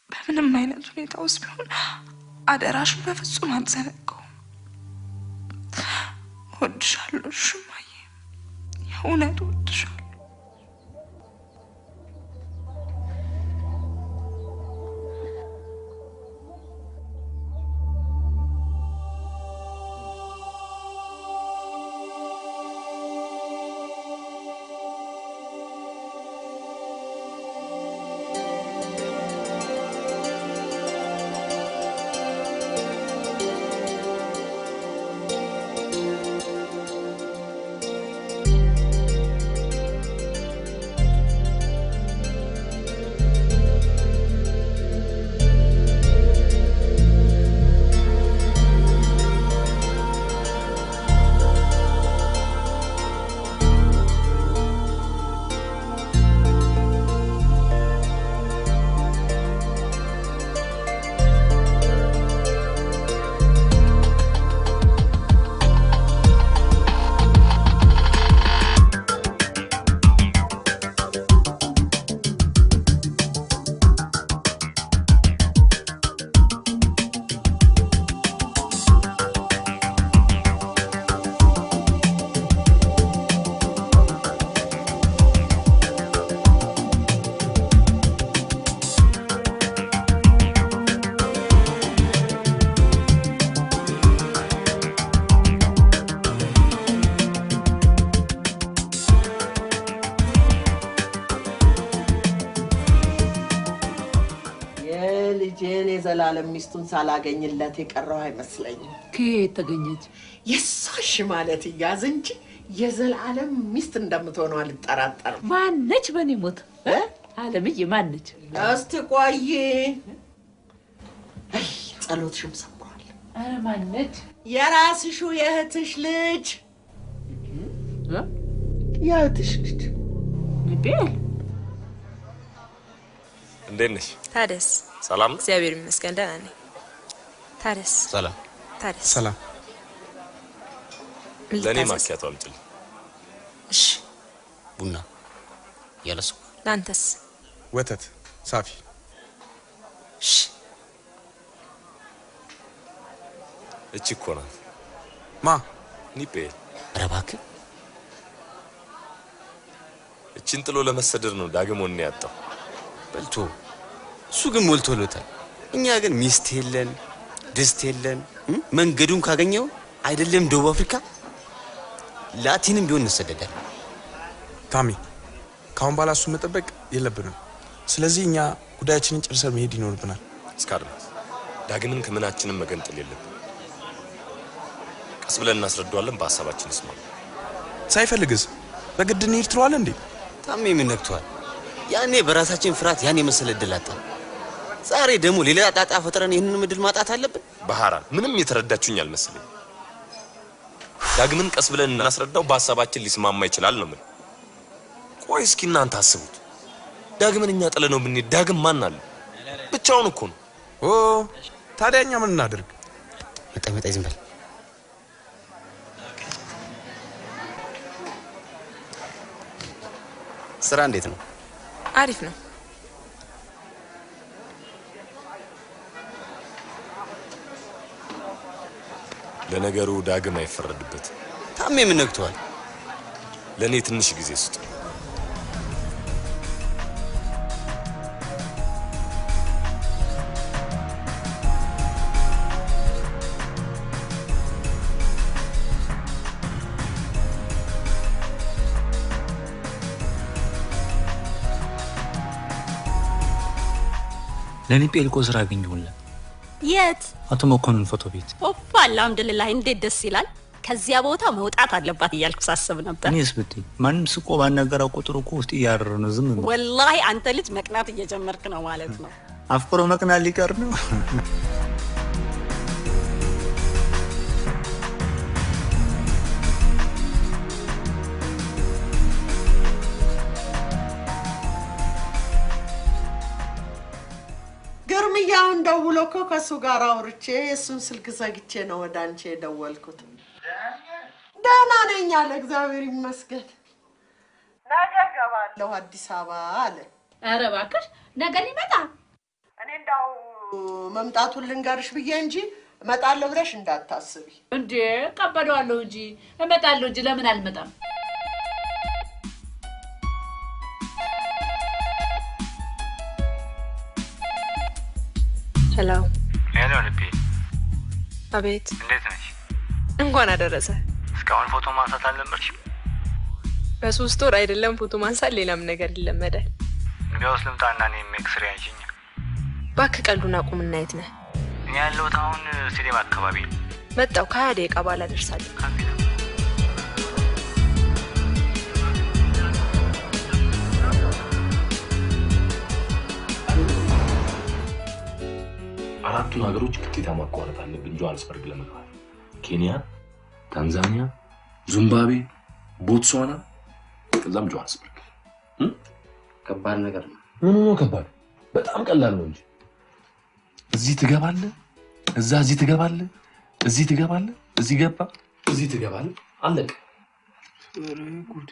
በምንም አይነት ሁኔታ ውስጥ ቢሆን አደራሽን በፍጹም አልዘነጋውም። እወድሻለሁ እሽማዬ፣ የእውነት እወድሻለሁ። ልጄን የዘላለም ሚስቱን ሳላገኝለት የቀረው አይመስለኝም። ከየት ተገኘች? የሳሽ ማለት ይያዝ እንጂ የዘላለም ሚስት እንደምትሆነው አልጠራጠርም። ማነች? በኔ ሞት አለምዬ ማነች? እስቲ ቆይ ጸሎትሽም ሰምሯል። አረ ማነች? የራስሹ የእህትሽ ልጅ የእህትሽ ልጅ ቤል። እንዴት ነሽ? ታደስ ሰላም? እግዚአብሔር ይመስገን ደህና ነኝ። ታደስ ሰላም። ታደስ ሰላም። ለኔ ማኪያቶ አምጪልኝ። እሺ። ቡና ያለሱ። ላንተስ? ወተት ሳፊ። እሺ። እቺ እኮ ናት። ማ? ኒፔ። ኧረ እባክህ እቺን ጥሎ ለመሰደድ ነው ዳግም ወኔ ያጣው። በልቶ እሱ ግን ሞልቶሎታል። እኛ ግን ሚስት የለን ድስት የለን። መንገዱን ካገኘው አይደለም ደቡብ አፍሪካ ላቲንም ቢሆን እንሰደዳለን። ታሚ ካሁን በኋላ እሱን መጠበቅ የለብንም። ስለዚህ እኛ ጉዳያችንን ጨርሰን መሄድ ይኖርብናል። እስካድማስ ዳግምን ከምናችንም መገንጠል የለብንም። ቀስ ብለን እናስረዳዋለን። በሐሳባችን ይስማ። ሳይፈልግስ በግድ እንሂድ ትለዋል እንዴ? ታሚ ምን ነክቷል? ያኔ በራሳችን ፍርሃት ያኔ መሰለ ድላጣ። ዛሬ ደግሞ ሌላ ጣጣ ፈጥረን ይሄንን ምድል ማጣት አለብን። ባህራን ምንም የተረዳችሁኝ አልመሰለኝ። ዳግምን ቀስ ብለን እናስረዳው። በሐሳባችን ሊስማማ ይችላል ነው ምን? ቆይ እስኪ እናንተ አስቡት። ዳግምን እኛ ጥለነው ብንሄድ ዳግም ማን አለ? ብቻውን እኮ ነው። ኦ ታዲያ እኛ ምን እናድርግ? መጣ ዝም በል። ስራ እንዴት ነው? አሪፍ ነው። ለነገሩ ዳግም አይፈረድበት። ታሜ ምን ነክቷል? ለኔ ትንሽ ጊዜ ስጡ። ለኔ ጴልቆ ስራ አገኘሁለት። የት? አቶ መኮንን ፎቶ ቤት። ኦፍ አልሐምዱሊላህ እንዴት ደስ ይላል። ከዚያ ቦታ መውጣት አለባት እያልኩ ሳስብ ነበር። እኔስ ብትይ ማንም ስቆ ባናገራው ቁጥር እኮ ውስጥ እያረረ ነው ዝም ነው። ወላሂ አንተ ልጅ መቅናት እየጀመርክ ነው ማለት ነው። አፍቅሮ መቅናት ሊቀር ነው። ግርምያውን ደውሎ እኮ ከሱ ጋር አውርቼ እሱን ስልክ ዘግቼ ነው ወደ አንቺ የደወልኩት። ደህና ነኝ አለ፣ እግዚአብሔር ይመስገን። ነገ እገባለሁ አዲስ አበባ አለ። ኧረ እባክሽ ነገ ሊመጣ? እኔ እንዳው መምጣቱን ልንገርሽ ብዬ እንጂ እመጣለሁ ብለሽ እንዳታስቢ። እንዴ ቀበለዋለሁ እንጂ እመጣለሁ እንጂ ለምን አልመጣም? ሄሎ። ሄሎ ልቤ። አቤት። እንዴት ነሽ? እንኳን አደረሰ። እስካሁን ፎቶ ማንሳት አልለመድሽም? በ3 ወር አይደለም ፎቶ ማንሳት ሌላም ነገር ይለመዳል። እንግዲያውስ ልምጣና እኔም ኤክስሬ አንሺኝ። እባክህ ቀልዱን አቁምና የት ነህ? እኔ ያለሁት አሁን ስቴዲየም አካባቢ ነው። መጣሁ። ከ20 ደቂቃ በኋላ ደርሳለሁ። አራቱን ሀገሮች ግዴታ ማቋረጥ አለብን ጆሃንስበርግ ለመግባት። ኬንያ፣ ታንዛኒያ፣ ዚምባብዌ፣ ቦትስዋና ከዛም ጆሃንስበርግ። ከባድ ነገር ነው። ምን ነው ከባድ? በጣም ቀላል ነው እንጂ እዚህ ትገባለህ፣ እዚህ ትገባለህ፣ እዚህ ትገባለህ፣ እዚህ ገባ፣ እዚህ ትገባለህ፣ አለቀ። ጉድ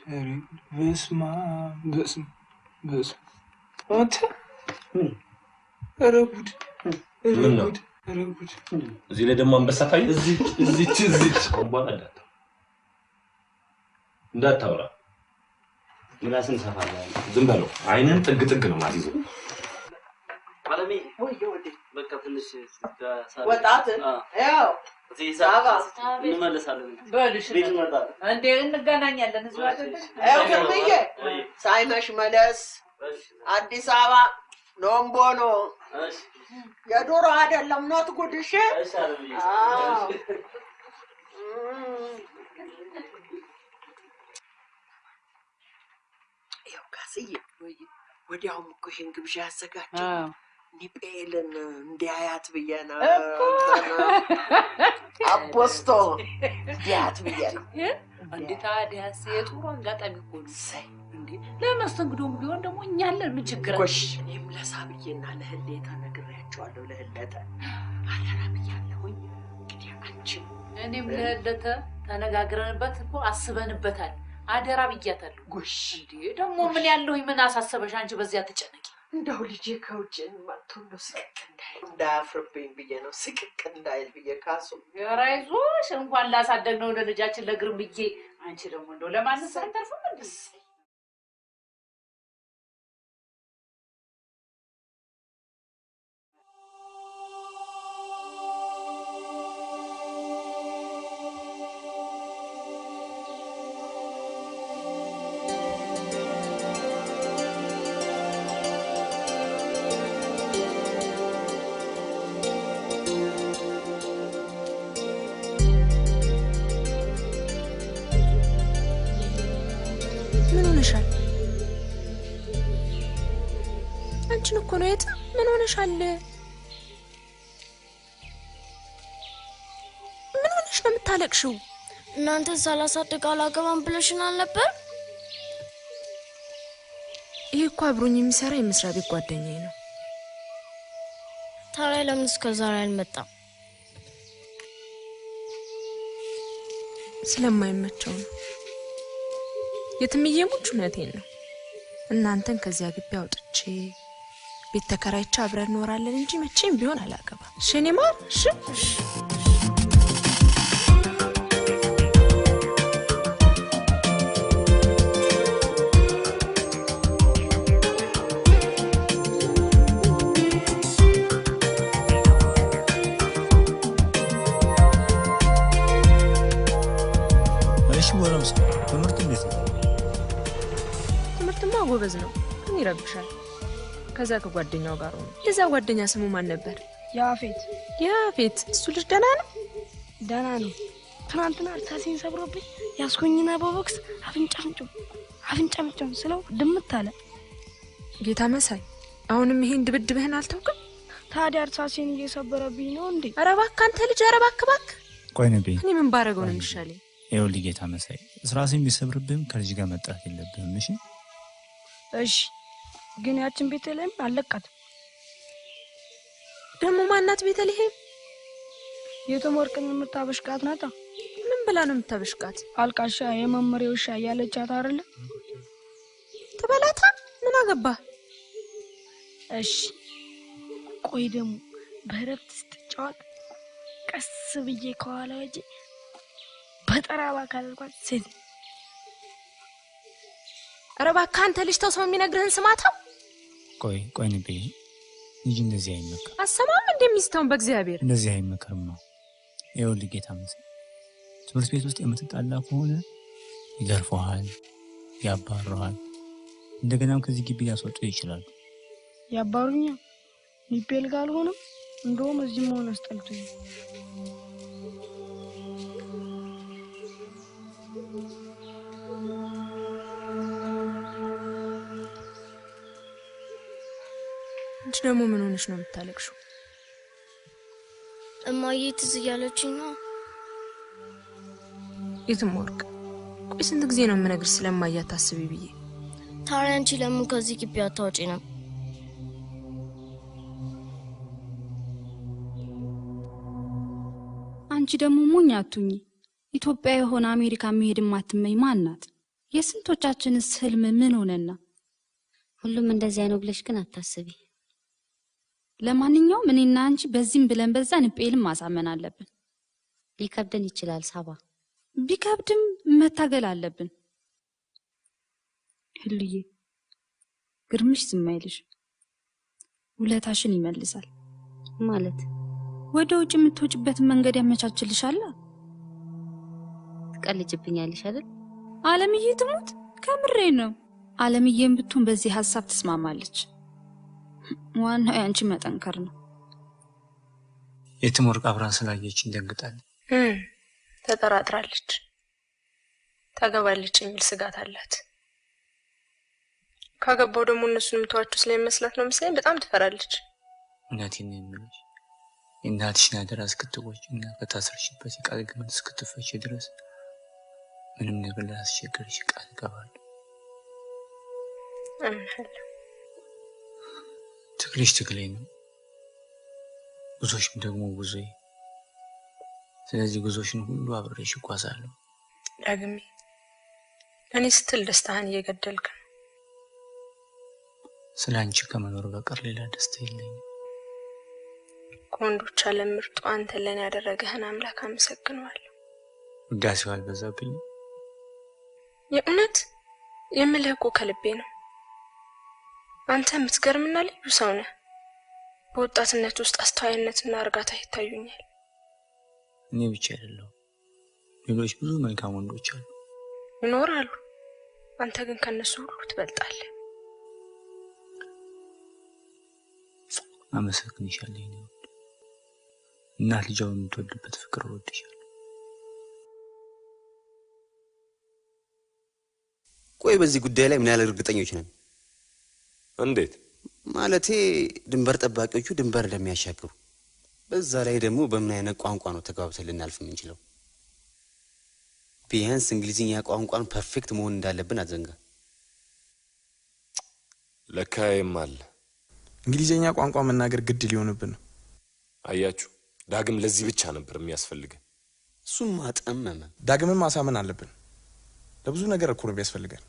በስማ አንተ ኧረ ጉድ ምን ነው? እዚህ ላይ ደግሞ አንበሳ ታይ። እዚች ወንባላ እንዳታወራ ምላስን ሰፋለህ። ዝም በለው። አይነን ጥግ ነው ማለት ነው። ማለሚ ወደ በቃ ትንሽ ወጣት ያው እዚህ ሳባ እንመለሳለን። በልሽ ቤት እንመጣለን። እንዴ እንገናኛለን። እዚህ አይደል? ግርምዬ ሳይመሽ መለስ አዲስ አበባ ኖምቦኖ የዶሮ አይደለም ኖት ጉድሽ ያው ካስዬ ወዲያውም እኮ ይሄን ግብዣ ያዘጋጀው ኒጴልን እንዲያያት ብዬ ነው አፖስቶ እንዲያያት ብዬ ነው እንዴ ታዲያስ የጥሩ አጋጣሚ እኮ ነው እንዴ ለመስተንግዶም ቢሆን ደግሞ እኛ አለን ምን ችግር አለ ጎሽ እኔም ለሳብዬና ለህሌታ ነግሬያቸዋለሁ ለህለተ አደራ ብያለሁኝ እንግዲህ አንቺም እኔም ለህለተ ተነጋግረንበት እኮ አስበንበታል አደራ ብያታለሁ ጎሽ እንዴ ደግሞ ምን ያለሁኝ ምን አሳሰበሽ አንቺ በዚያ ተጨነቂ እንደው ልጄ ከውጭ መጥቶ ነው ስቅቅ እንዳያፍርብኝ ብዬ ነው ስቅቅ እንዳይል ብዬ ካሱ የራይዞሽ እንኳን ላሳደግነው ለልጃችን ለግርምዬ አንቺ ደግሞ እንደው ለማንስ አታርፉም እንዴ አንቺን እኮ ነው የት ምን ሆነሻል ምን ሆነሽ ነው የምታለቅሽው እናንተ ሳላሳድግ አላገባም ብለሽናል ነበር ይሄ እኮ አብሮኝ የሚሰራ የመስሪያ ቤት ጓደኛዬ ነው ታዲያ ለምን እስከ ዛሬ አልመጣም ስለማይመቸው ነው የትምዬ ሙች እውነቴን ነው እናንተን ከዚያ ግቢ አውጥቼ ቤት ተከራይቼ አብረን እንኖራለን እንጂ መቼም ቢሆን አላገባም እሺ እኔ ማር እሺ እሺ ወራውስ ትምህርት እንዴት ነው ትምህርትማ ጎበዝ ነው ግን ይረብሻል ከዛ ከጓደኛው ጋር ሆኖ የዛ ጓደኛ ስሙ ማን ነበር ያፌት እሱ ልጅ ደህና ነው ትናንትና እርሳሴን ሰብሮብኝ ያስኮኝና በቦክስ አፍንጫምጮም ስለው ድምት አለ ጌታ መሳይ አሁንም ይሄን ድብድብህን አልተውክም ታዲያ እርሳሴን እየሰበረብኝ ነው እንዴ ኧረ እባክህ አንተ ልጅ ኧረ እባክህ ቆይ ነብይ እኔ ምን ባረገው ነው የሚሻለኝ ይኸውልህ ጌታ መሳይ እርሳሴን ቢሰብርብህም ከልጅ ጋር መጣት የለብህም እሺ ግን ያችን ቤተልሔም አለቃት ደግሞ ማናት ቤተልሔም የተሞርቅን የምታበሽቃት ናታ ምን ብላ ነው የምታበሽቃት አልቃሻ የመመሪያው ሻ ያለቻት አይደለ ተበላታ ምን አገባ እሺ ቆይ ደግሞ በረፍት ስትጫወት ቀስ ብዬ ከኋላ ወጪ በጠራባ ካልኳት ሴት ኧረ እባክህ አንተ ልጅ ተው ሰው የሚነግርህን ስማታው ቆይ ነብይ ልጅ እንደዚህ አይመከር አሰማም እንደሚስተውን በእግዚአብሔር እንደዚህ አይመከርም ነው ይኸውልህ ጌታ መሳይ ትምህርት ቤት ውስጥ የምትጣላ ከሆነ ይገርፈዋል ያባረዋል እንደገናም ከዚህ ግቢ ሊያስወጡ ይችላል ያባሩኛ ኒፔል ጋር ሆነ እንደውም እዚህ መሆን አስጠልቶኝ አንቺ ደግሞ ምን ሆነሽ ነው የምታለቅሽው እማዬ ትዝ እያለችኝ ነው የትም ወርቅ ቆይ ስንት ጊዜ ነው የምነግርሽ ስለማያ ታስቢ ብዬ ታዲያ አንቺ ለምን ከዚህ ግቢ አታወጪ ነው አንቺ ደግሞ ሞኝ አትሁኚ ኢትዮጵያ የሆነ አሜሪካ መሄድ ማትመኝ ማን ናት የስንቶቻችንስ ህልም ምን ሆነና ሁሉም እንደዚያ ነው ብለሽ ግን አታስቢ ለማንኛውም እኔና አንቺ በዚህም ብለን በዛ ንጴልም ማሳመን አለብን ሊከብደን ይችላል ሳባ ቢከብድም መታገል አለብን ህልዬ ግርምሽ ዝም አይልሽ ውለታሽን ይመልሳል ማለት ወደ ውጭ የምትወጪበት መንገድ ያመቻችልሻል ትቀልጅብኛለሽ አይደል ዓለምዬ ትሙት ከምሬ ነው ዓለምዬም ብትሆን በዚህ ሐሳብ ተስማማለች ዋናው ያንቺ መጠንከር ነው። የትሞር አብራን ስላየች እንደንግጣለች። ተጠራጥራለች። ታገባለች የሚል ስጋት አላት። ካገባው ደግሞ እነሱንም ተዋቸው ስለሚመስላት ነው መሰለኝ በጣም ትፈራለች። እናቴን ነው የምልሽ። እናትሽን አደራ እስክትወጪ እና ከታሰርሽበት የቃል ገመድ እስክትፈቺ ድረስ ምንም ነገር ላስቸግርሽ ቃል እገባለሁ። አምናለሁ። ትግልሽ ትግሌ ነው፣ ጉዞሽም ደግሞ ጉዞዬ። ስለዚህ ጉዞሽን ሁሉ አብሬሽ እጓዛለሁ። ዳግሜ እኔ ስትል ደስታህን እየገደልክ ነው። ስለ አንቺ ከመኖር በቀር ሌላ ደስታ የለኝም። ከወንዶች ዓለም ምርጡ አንተ ለኔ ያደረገህን አምላክ አመሰግነዋለሁ። ውዳሴው አልበዛብኝ? የእውነት የምልህ እኮ ከልቤ ነው። አንተ የምትገርምና ልዩ ሰው ነህ። በወጣትነት ውስጥ አስተዋይነትና እርጋታ ይታዩኛል። እኔ ብቻ አይደለሁም፣ ሌሎች ብዙ መልካም ወንዶች አሉ። ይኖራሉ። አንተ ግን ከነሱ ሁሉ ትበልጣለህ። አመሰግንሻለሁ የኔ ውድ እናት ልጇን የምትወድበት ፍቅር እወድሻለሁ። ቆይ በዚህ ጉዳይ ላይ ምን ያህል እርግጠኞች ነን? እንዴት ማለቴ ድንበር ጠባቂዎቹ ድንበር እንደሚያሻግሩ፣ በዛ ላይ ደግሞ በምን አይነት ቋንቋ ነው ተጋብተን ልናልፍ የምንችለው? ቢያንስ እንግሊዝኛ ቋንቋን ፐርፌክት መሆን እንዳለብን አትዘንጋ። ለካይም አለ እንግሊዝኛ ቋንቋ መናገር ግድ ሊሆንብን ነው። አያችሁ፣ ዳግም ለዚህ ብቻ ነበር የሚያስፈልገን። እሱም ማጠመመ ዳግምም ማሳመን አለብን። ለብዙ ነገር እኮ ነው የሚያስፈልገን።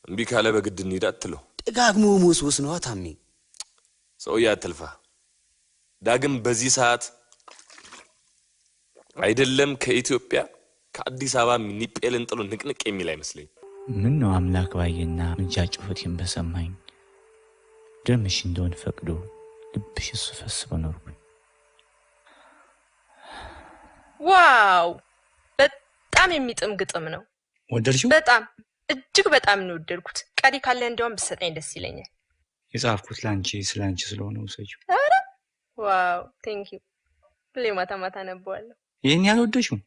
እምቢ ካለ በግድ እንሂድ አትለው። ደጋግሞ መወስወስ ነው ታሜ። ሰውዬ አትልፋ። ዳግም በዚህ ሰዓት አይደለም ከኢትዮጵያ ከአዲስ አበባ ኒጴልን ጥሎ ንቅንቅ የሚል አይመስለኝ። ምን ነው አምላክ ባየና ምንጃ ጩኸቴን በሰማኝ ደምሽ እንደሆነ ፈቅዶ ልብሽ እሱ ፈስቦ ኖርኩኝ። ዋው በጣም የሚጥም ግጥም ነው። ወደድሽው? በጣም እጅግ በጣም ነው ወደድኩት። ቀሪ ካለ እንደውም ብትሰጠኝ ደስ ይለኛል። የጻፍኩት ላንቺ ስላንቺ ስለሆነ ውሰጂው። አረ ዋው ቴንክ ዩ። ሁሌ ማታ ማታ አነበዋለሁ። ይሄን ያልወደሽው?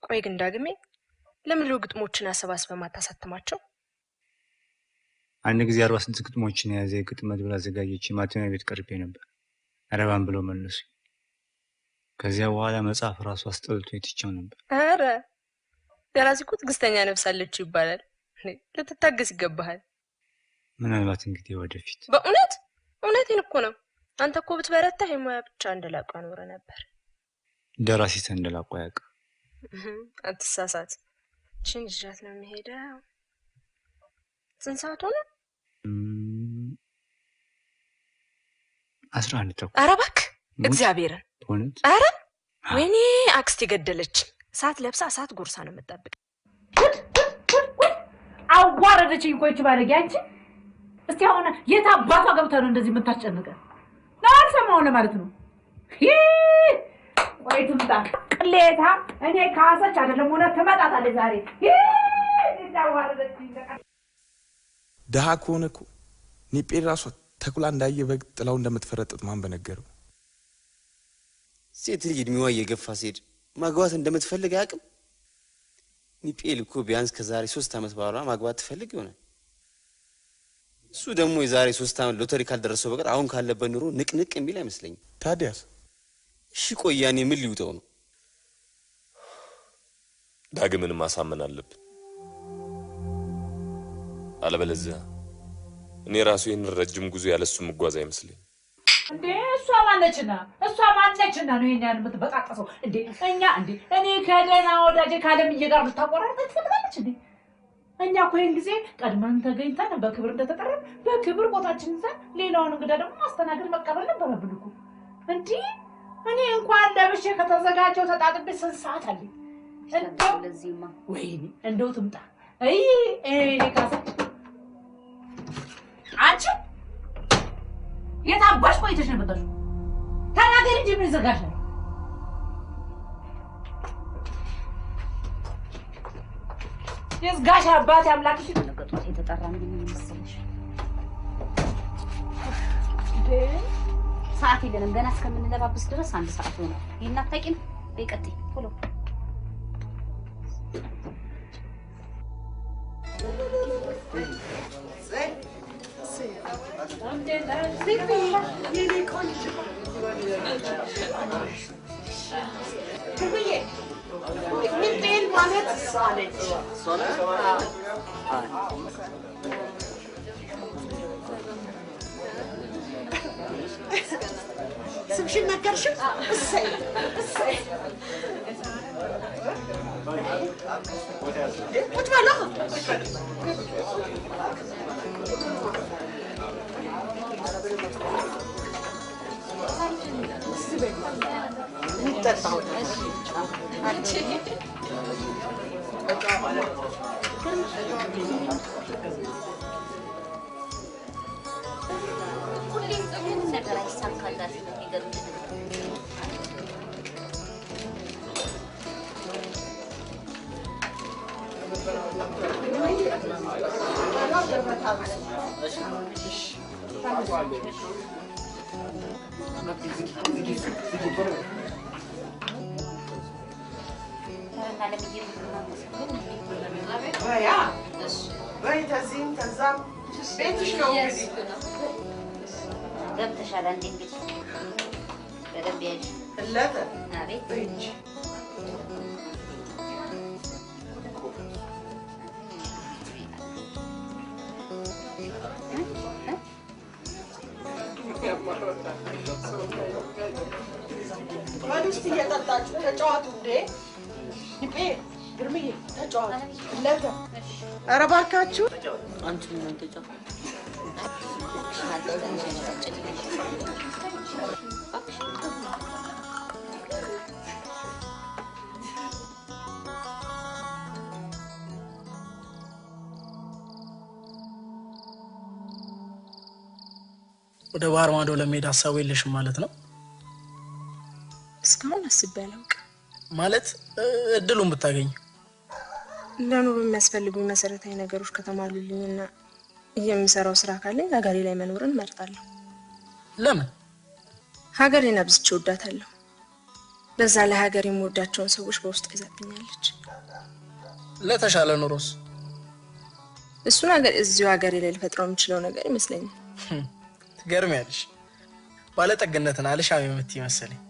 ቆይ ግን ዳግሜ ለምን ነው ግጥሞችን አሰባስበህ ማታሳትማቸው? አንድ ጊዜ 48 ግጥሞችን የያዘ የግጥም መድብል አዘጋጀች። ማተሚያ ቤት ቀርቤ ነበር። አረባን ብሎ መለሱ። ከዚያ በኋላ መጽሐፍ ራሱ አስጠልቶ የትቸው ነበር። አረ ደራሲ እኮ ትዕግስተኛ ነፍስ አለችው ይባላል። ልትታገስ ይገባሃል። ምናልባት እንግዲህ ወደፊት። በእውነት እውነቴን እኮ ነው። አንተ እኮ ብትበረታ የሙያ ብቻ እንደላቋ ኖረ ነበር። ደራሲ እንደላቋ ያውቃ። አትሳሳት። ችን ልጃት ነው የሚሄደው። ስንት ሰዓት ሆነ? 11 ተኩል። ኧረ እባክህ እግዚአብሔርን። እውነት? ኧረ ወይኔ አክስት የገደለች ሰዓት ለብሳ ሰዓት ጎርሳ ነው የምትጠብቅ። አዋረደችኝ እኮ ይቺ ባለጌ። አንቺ እስቲ አሁን የት አባቷ ገብታ ነው እንደዚህ የምታስጨንቀን? አልሰማሁም ለማለት ነው። ቆይ ትምጣ ቅሌታ። እኔ ካሰች አይደለም ሆነ ትመጣታለች ዛሬ። ደሃ ከሆነ እኮ ኒጴል ራሷ ተኩላ እንዳየ በግ ጥላው እንደምትፈረጥጥ ማን በነገረው? ሴት ልጅ እድሜዋ እየገፋ ሲሄድ ማግባት እንደምትፈልግ አያውቅም። ኒጴል እኮ ቢያንስ ከዛሬ 3 ዓመት በኋላ ማግባት ትፈልግ ይሆናል። እሱ ደግሞ የዛሬ 3 ዓመት ሎተሪ ካልደረሰው በቀር አሁን ካለበት ኑሮ ንቅንቅ የሚል አይመስለኝም። ታዲያስ? እሺ ቆይ ያኔ ምን ሊውጠው ነው? ዳግምን ማሳመን አለብን። አለበለዚያ እኔ ራሱ ይህን ረጅም ጉዞ ያለሱ መጓዝ አይመስለኝ። እንዴ እሷ ማነችና ነው የኛን የምትበጣቀሰው? እንዴ እኛ እንዴ እኔ ከደህና ወዳጄ ካለምዬ ጋር ልታቆራረጥ ትፈልጋለች እንዴ? እኛ እኮ ይሄን ጊዜ ቀድመን ተገኝተን በክብር እንደተጠራን በክብር ቦታችን ይዘን ሌላውን እንግዳ ደግሞ ማስተናገድ መቀበል ነበረብን እኮ። እንዴ እኔ እንኳን ለብሼ ከተዘጋጀው ተጣጥቤ 6 ሰዓት አለኝ። እንደው ለዚህማ ወይኔ እንደው ትምጣ። አይ ካሰ አንቺ የታባሽ ቆይተሽ ነው የመጣሽው? ተናገሪ እንጂ ምን ዘጋሻል? የዝጋሽ አባቴ አምላክሽ ለገጧት የተጠራ ምን መሰለሽ? ሰዓት የለንም ገና እስከምንለባብስ ድረስ 1 ሰዓት ሆነ። ይሄን አታውቂም? በይቀጥይ ቶሎ ሚጤል ማለት እሷ ነች። ስምሽን ነገርሽው? እሰይ እሰይ ቁጭ በላ ሁሌም ጥሩ ነገር አይሳካላትም። የሚገርም በይ ተዚህም ተዛም ቤትሽ ነው እንግዲህ ገብተሻል። አንዴ እንግዲህ በደንብ ያዥ እለተ አቤት በይች ውስጥ እየጠጣችሁ ተጫዋቱ እንዴ ይጴ ግርምዬ ተጫዋቱ እለተ ኧረ እባካችሁ አንቺ ምን ተጫወት ወደ ባህር ማዶ ለመሄድ ሀሳቡ የለሽም ማለት ነው? እስካሁን አስቤ አላውቅም። ማለት እድሉን ብታገኝ ለኑሮ የሚያስፈልጉኝ መሰረታዊ ነገሮች ከተሟሉልኝና የምሰራው ስራ ካለኝ ሀገሬ ላይ መኖርን እመርጣለሁ። ለምን? ሀገሬን አብዝቼ እወዳታለሁ። በዛ ላይ ሀገሬ የምወዳቸውን ሰዎች በውስጥ ይዛብኛለች። ለተሻለ ኑሮስ? እሱን ሀገር እዚሁ ሀገሬ ላይ ልፈጥረው የምችለው ነገር ይመስለኛል። ትገርሚያለሽ። ባለጠግነትን አልሻም የምትይ መሰለኝ።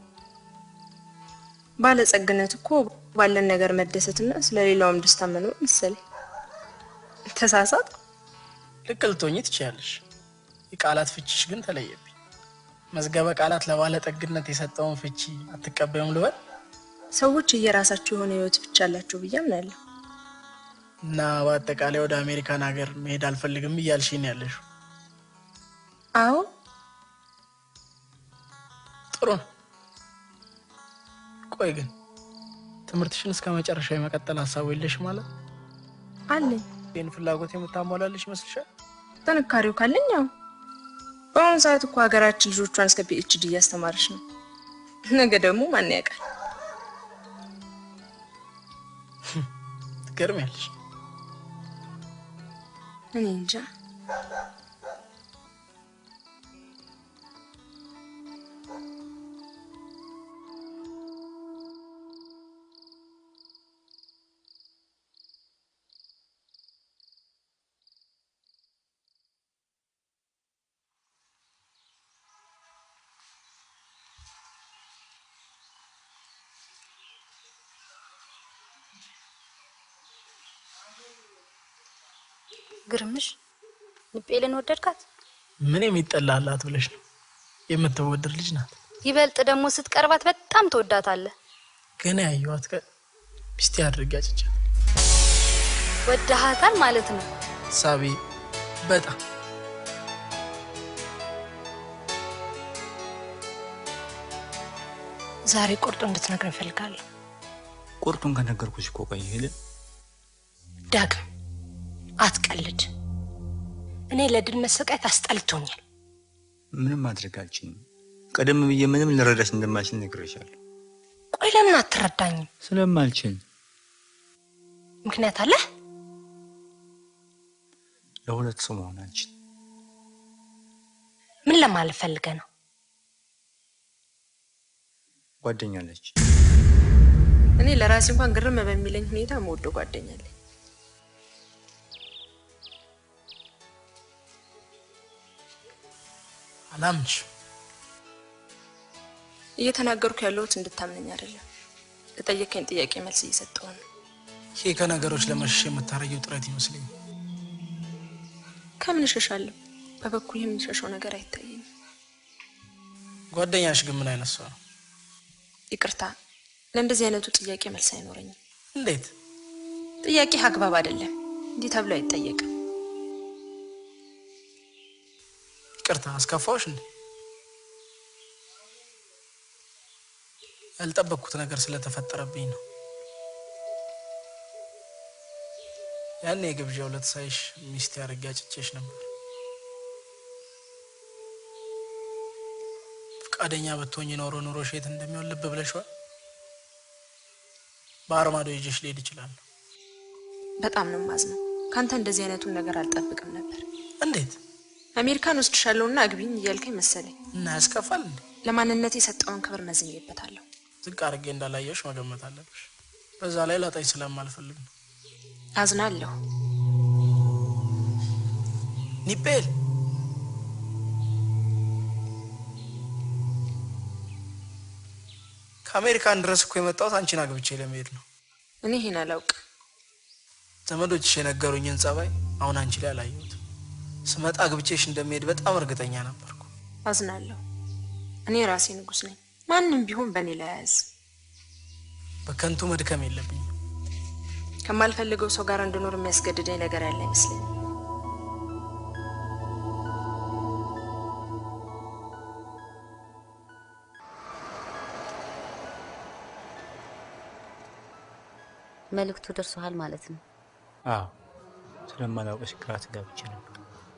ባለጸግነት እኮ ባለን ነገር መደሰትና ስለሌላውም ደስታ መኖር መሰለኝ። ተሳሳት? ልክ ልትሆኚ ትችያለሽ። የቃላት ፍቺሽ ግን ተለየብኝ። መዝገበ ቃላት ለባለጠግነት የሰጠውን ፍቺ አትቀበዩም ልበል? ሰዎች የራሳቸው የሆነ ህይወት ፍቺ አላቸው ብዬ አምናለሁ። እና በአጠቃላይ ወደ አሜሪካን ሀገር መሄድ አልፈልግም እያልሽኝ ያለሽው? አዎ። ጥሩ ነው። ቆይ ግን ትምህርትሽን እስከ መጨረሻ የመቀጠል ሀሳቡ የለሽ ማለት? አለኝ። ይህን ፍላጎት የምታሟላልሽ ይመስልሻል? ጥንካሬው ካለኝ ያው። በአሁኑ ሰዓት እኮ ሀገራችን ልጆቿን እስከ ፒኤችዲ እያስተማረች ነው። ነገ ደግሞ ማን ያውቃል? ትገርሚያለሽ። እኔ እንጃ። ግርምሽ ንጴልን ወደድካት? ምን የሚጠላላት ብለሽ ነው? የምትወደድ ልጅ ናት። ይበልጥ ደግሞ ስትቀርባት በጣም ተወዳታለህ። ገና ያየኋት ቀን ሚስቴ አድርጌ አጭቻት። ወደሃታል ማለት ነው? ሳቢ በጣም ዛሬ ቁርጡ እንድትነግረኝ እፈልጋለሁ። ቁርጡን ከነገርኩሽ እኮ ቆይ ሄደ። ዳግም አትቀልድ። እኔ ለድል መሰቃየት አስጠልቶኛል። ምንም ማድረግ አልችልም። ቀደም ብዬ ምንም ልረዳሽ እንደማልችል ነግሬሻለሁ። ቆይ ለምን አትረዳኝም? ስለማልችል። ምክንያት አለ? ለሁለት ሰው መሆናችን። ምን ምን ለማለት ፈልገህ ነው? ጓደኛለች። እኔ ለራሴ እንኳን ግርም በሚለኝ ሁኔታ የምወደው ጓደኛ አለኝ። አላምንሽ። እየተናገርኩ ያለሁት እንድታምነኝ አይደለም። ለጠየቀኝ ጥያቄ መልስ እየሰጠሁ ነው። ይሄ ከነገሮች ለመሸሽ የምታረጊው ጥረት ይመስለኛል። ከምን እሸሻለሁ? በበኩል የምሸሸው ነገር አይታየኝም። ጓደኛሽ ግን ምን አይነት ሰው ነው? ይቅርታ፣ ለእንደዚህ አይነቱ ጥያቄ መልስ አይኖረኝም። እንዴት? ጥያቄ አግባብ አይደለም። እንዲህ ተብሎ አይጠየቅም። ይቅርታ፣ አስከፋውሽ እንዴ? ያልጠበቅኩት ነገር ስለተፈጠረብኝ ነው። ያኔ የግብዣ ዕለት ሳይሽ ሚስቴ አድርጌ አጭቼሽ ነበር። ፈቃደኛ ብትሆኚ ኖሮ ኑሮሽ የት እንደሚሆን ልብ ብለሽዋል። ባህር ማዶ ይዤሽ ልሄድ እችላለሁ። በጣም ነው የማዝነው። ካንተ እንደዚህ አይነቱን ነገር አልጠብቅም ነበር። እንዴት? አሜሪካን ወስድሻለሁና አግቢኝ እያልከኝ መሰለኝ። እና ያስከፋል እንዴ? ለማንነቴ የሰጠውን ክብር መዝኜበታለሁ። ዝቅ አድርጌ እንዳላየሽ መገመት አለብሽ። በዛ ላይ ላጣኝ ስለማልፈልግ ነው። አዝናለሁ። ኒፔል፣ ከአሜሪካን ድረስ እኮ የመጣሁት አንቺን አግብቼ ለመሄድ ነው። እኔ ይሄን አላውቅም። ዘመዶችሽ የነገሩኝን ጸባይ አሁን አንቺ ላይ አላየሁትም። ስመጣ አግብቼሽ እንደሚሄድ በጣም እርግጠኛ ነበርኩ። አዝናለሁ። እኔ ራሴ ንጉስ ነኝ። ማንም ቢሆን በእኔ ላይ ያዝ። በከንቱ መድከም የለብኝም። ከማልፈልገው ሰው ጋር እንድኖር የሚያስገድደኝ ነገር ያለ አይመስለኝም። መልእክቱ ደርሶሃል ማለት ነው? አዎ፣ ስለማላውቅሽ ግራ ተጋብቼ ነበር።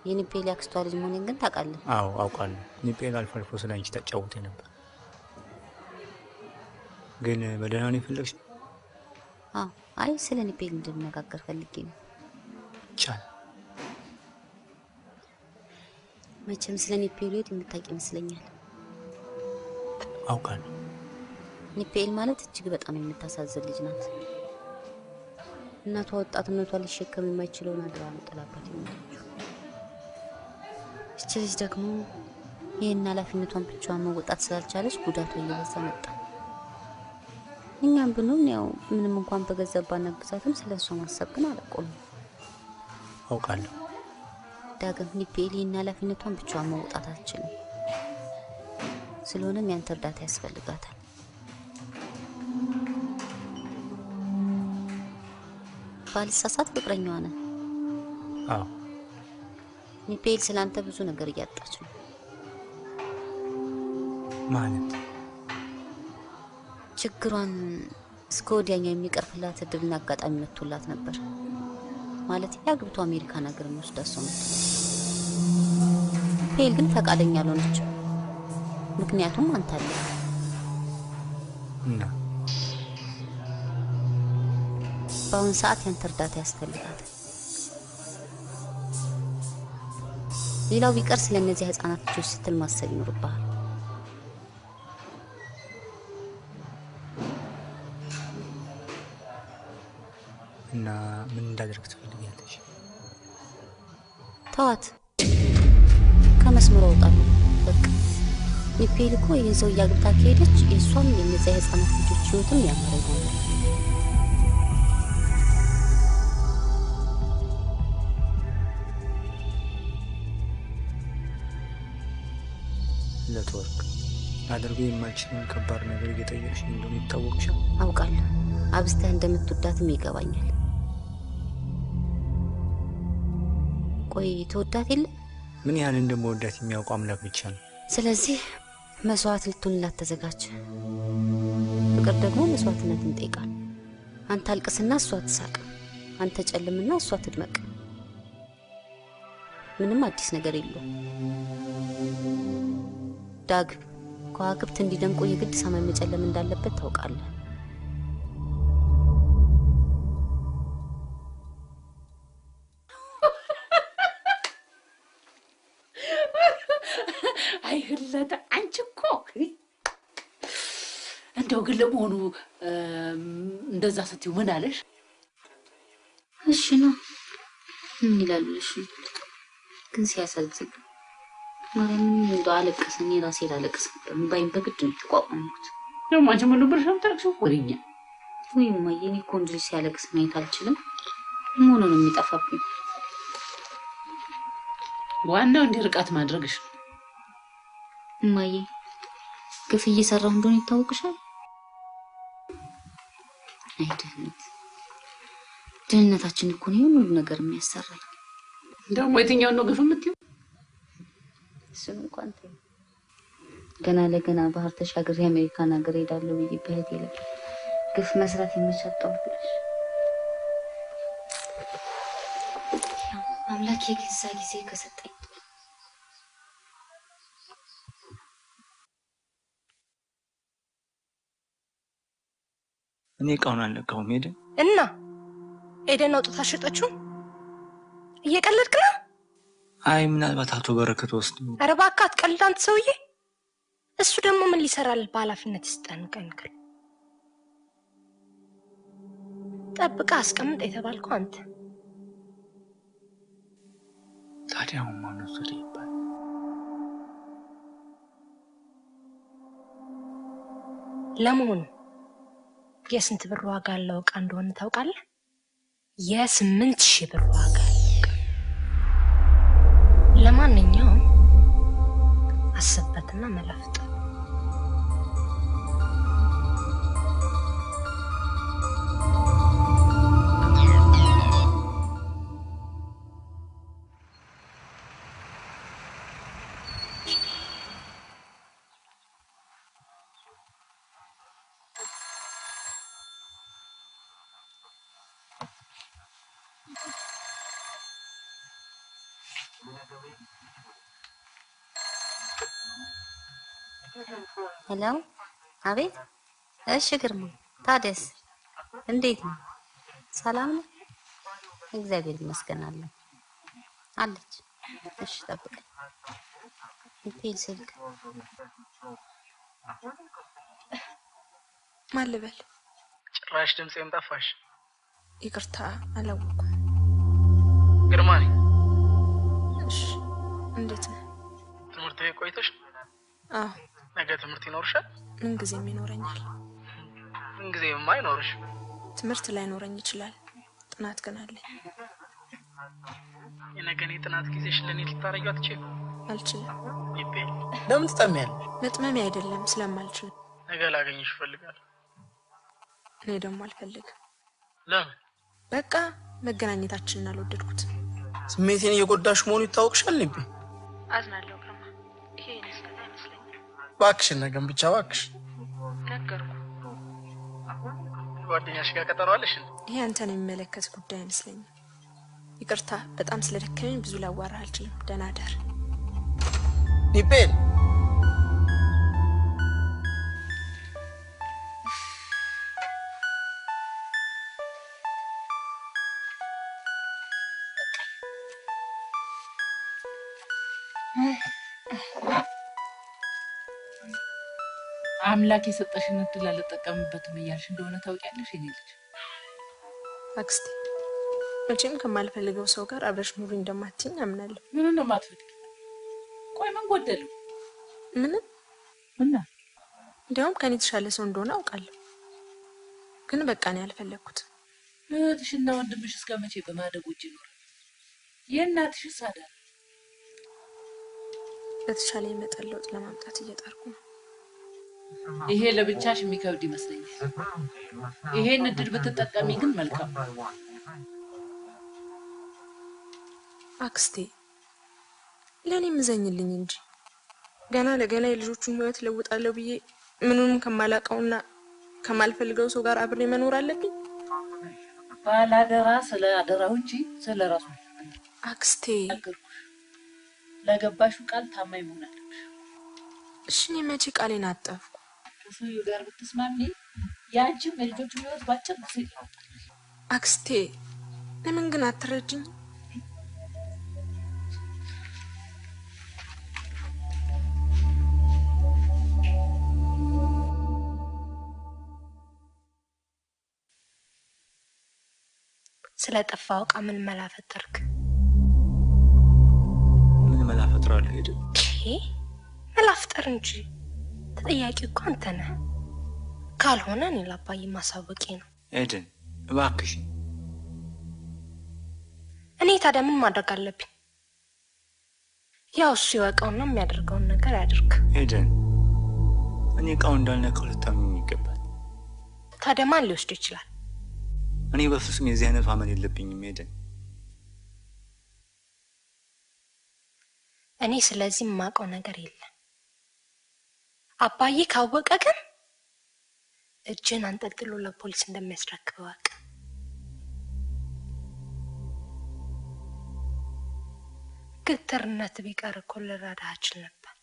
የኒፔል አክስቷ ልጅ መሆኔን ግን ታውቃለህ? አዎ አውቃለሁ። ኒፔል አልፎ አልፎ ስለ አንቺ ታጫውቴ ነበር። ግን በደህና ነው የፈለግሽ? አዎ። አይ ስለ ኒፔል እንድንነጋገር ፈልጌ ነው። ቻል መቼም ስለ ኒፔል የምታውቂ ይመስለኛል። አውቃለሁ። ኒፔል ማለት እጅግ በጣም የምታሳዝን ልጅ ናት። እናቷ ወጣትነቷ ሊሸከም የማይችለውን አደራ ነው ጥላባት የሞተችው። እቺ ልጅ ደግሞ ይሄን ኃላፊነቷን ብቻዋን መወጣት ስላልቻለች ጉዳቷ እየበዛ መጣ። እኛም ብንሆን ያው ምንም እንኳን በገዛባና ግዛትም ስለሷ ማሰብ ግን አላቆምም። አውቃለሁ። ዳግም ኒፔል ይሄን ኃላፊነቷን ብቻዋን መወጣት አትችልም። ስለሆነም ያንተ እርዳታ ያስፈልጋታል። ባልሳሳት ፍቅረኛዋ ነህ? አዎ። ኒፔል ስላንተ ብዙ ነገር እያጣች ነው። ማለት ችግሯን እስከ ወዲያኛው የሚቀርፍላት እድልና አጋጣሚ መጥቶላት ነበር። ማለት ያግብቶ አሜሪካን ሀገር ወስዳ ሰው ነው። ኒፔል ግን ፈቃደኛ አልሆነችም። ምክንያቱም አንተ አለ እና በአሁን ሰዓት ያንተ እርዳታ ያስፈልጋታል። ሌላው ቢቀር ስለነዚህ ህፃናት ልጆች ስትል ማሰብ ይኖርብሃል። እና ምን እንዳደርግ ትፈልጊያለሽ? ተዋት፣ ከመስመሩ አውጣለሁ። በቃ ኒፔል እኮ ይህን ሰው እያግብታ ከሄደች የእሷም የነዚያ ህፃናት ልጆች ህይወትም ያማረ ይሆናል። ለተወርቅ አድርጎ የማልችለውን ከባድ ነገር እየጠየቅሽ እንደሆነ ይታወቅሻል። አውቃለሁ። አብዝተህ እንደምትወዳትም ይገባኛል። ቆይ ተወዳት የለ? ምን ያህል እንደምወዳት የሚያውቅ አምላክ ብቻ ነው። ስለዚህ መስዋዕት ልትሆንላት ተዘጋጅ። ፍቅር ደግሞ መስዋዕትነትን ይጠይቃል። አንተ አልቅስና እሷ ትሳቅ፣ አንተ ጨልምና እሷ ትድመቅ። ምንም አዲስ ነገር የለውም። ዳግ ከዋክብት እንዲደምቁ የግድ ሰማይ መጨለም እንዳለበት ታውቃለህ። አይ ህለታ አንቺ እኮ እንደው ግን ለመሆኑ እንደዛ ስትዩ ምን አለሽ? እሺ ነው ምን ይላልሽ? ግን ሲያሳዝን ማርያምን እንደው አለቀሰኝ ራሴ ላለቅስ ባይም በግድ ነው ተቋቋምኩት። ደግሞ አንቺ ምን ልብሽ ነው ታክሽው ወሪኛ ወይ ማየኔ ኮንጅ ሲያለቅስ ማየት አልችልም። ምን ነው የሚጠፋብኝ? ዋናው እንዲርቃት ማድረግሽ ማየ ግፍ እየሰራሁ እንደሆነ ይታወቅሻል። አይደለም ድህነታችን እኮ ነው ሁሉ ነገር የሚያሰራኝ። ደግሞ የትኛው ነው ግፍ የምትይው? እሱን እንኳን ተይ። ገና ለገና ባህር ተሻግሬ አሜሪካን ሀገር ሄዳለሁ ብዬ በህት ይላል ግፍ መስራት የምቻጣው ብለሽ አምላክ የጊዜ ጊዜ ከሰጠኝ እኔ እቃውን አልለካውም። ሄደ እና ኤደን አውጥታ ሸጠችው። እየቀለድክ ነው? አይ ምናልባት አቶ በረከት ወስዶ። ኧረ እባክህ አትቀልድ አንተ ሰውዬ። እሱ ደግሞ ምን ሊሰራል በኃላፊነት ይስጠን ቀንክል ጠብቃ አስቀምጥ የተባልከው አንተ። ታዲያ ማን ወሰደ ይባል? ለመሆኑ የስንት ብር ዋጋ ያለው ዕቃ እንደሆነ ታውቃለህ? የ8,000 ብር ዋጋ ያለው ዕቃ። ለማንኛውም አስበትና መላፍጥ። ሄሎ አቤት። እሺ ግርማ ታደስ እንዴት ነው? ሰላም ነው? እግዚአብሔር ይመስገን አለች። እሺ ጠብቀኝ። እንዴት ስልክ ማን ልበል? ጭራሽ ድምጼም ጠፋሽ። ይቅርታ አላወኩም። ግርማ ነኝ። እሺ እንዴት ነህ? ትምህርት ቤት ቆይተሽ? አዎ። ነገ ትምህርት ይኖርሻል? ምን ጊዜም ይኖረኛል። ምን ጊዜም አይኖርሽ? ትምህርት ላይኖረኝ ይችላል፣ ጥናት ግን አለኝ። የነገኔ ጥናት ጊዜሽ ለኔ ልታረጊው አትችይም? አልችልም። ይቤል ለምን ትጠሚያለሽ? መጥመሜ አይደለም ስለማልችል። ነገ ላገኝሽ እፈልጋለሁ። እኔ ደግሞ አልፈልግም። ለምን? በቃ መገናኘታችንን አልወደድኩትም። ስሜቴን እየጎዳሽ መሆኑ ይታወቅሻል። ልቤ አዝናለሁ ግርማ። ይሄ የኔ ስህተት አይመስለኝም። እባክሽን ነገም ብቻ እባክሽ። ነገርኩ። ጓደኛሽ ጋር ቀጠሮ አለሽ? ይሄ አንተን የሚመለከት ጉዳይ አይመስለኝም። ይቅርታ በጣም ስለደከመኝ ብዙ ላዋራህ አልችልም። ደህና ደር። ይቤል አምላክ የሰጠሽን እድል አልጠቀምበትም እያልሽ እንደሆነ ታውቂያለሽ የኔ ልጅ። አክስቴ መቼም ከማልፈልገው ሰው ጋር አብረሽ ኑሪ እንደማትይኝ አምናለሁ። ምን እንደማትፈልግ? ቆይ ምን ጎደለው? ምንም። እና እንዲያውም ከኔ የተሻለ ሰው እንደሆነ አውቃለሁ። ግን በቃ ነው ያልፈለኩት። እህትሽና ወንድምሽ እስከ መቼ በማደጎች ይኖራል? የእናትሽ ሳዳ በተሻለ መጠን ለውጥ ለማምጣት እየጣርኩ ነው። ይሄ ለብቻሽ የሚከብድ ይመስለኛል። ይሄን እድል ብትጠቀሚ ግን መልካም። አክስቴ ለኔ ምዘኝልኝ እንጂ ገና ለገና የልጆቹን ህይወት ለውጣለሁ ብዬ ምኑንም ከማላቀውና ከማልፈልገው ሰው ጋር አብሬ መኖር አለብኝ? ባላደራ ስለ አደራው እንጂ ስለ ራሱ አክስቴ ለገባሹ ቃል ታማኝ መሆን አለብሽ። እሺ እኔ መቼ ቃሌን አጠፍኩ? ከሰውየው ጋር ብትስማሚ ያንቺም የልጆቹን ህይወት ባጭር ጊዜ ይለውጣል። አክስቴ ለምን ግን አትረጅኝ? ስለጠፋው ዕቃ ምን መላ ፈጠርክ? ምን መላ ፈጥራለሁ? ሄደ መላ ፍጠር እንጂ ተጠያቂው እኮ አንተ ነህ። ካልሆነ እኔ ለአባዬ ማሳወቄ ነው። ኤደን እባክሽ። እኔ ታዲያ ምን ማድረግ አለብኝ? ያው እሱ ይወቀውና የሚያደርገውን ነገር ያድርግ። ኤደን እኔ ዕቃው እንዳልነካው ልታምኚኝ ይገባል። ታዲያ ማን ሊወስድ ይችላል? እኔ በፍጹም የዚህ አይነት ማመን የለብኝም ኤደን። እኔ ስለዚህ የማውቀው ነገር የለም። አባዬ ካወቀ ግን እጅን አንጠልጥሎ ለፖሊስ እንደሚያስረክብ እወቅ። ግትርነት ቢቀር እኮ ልረዳህ እችል ነበር።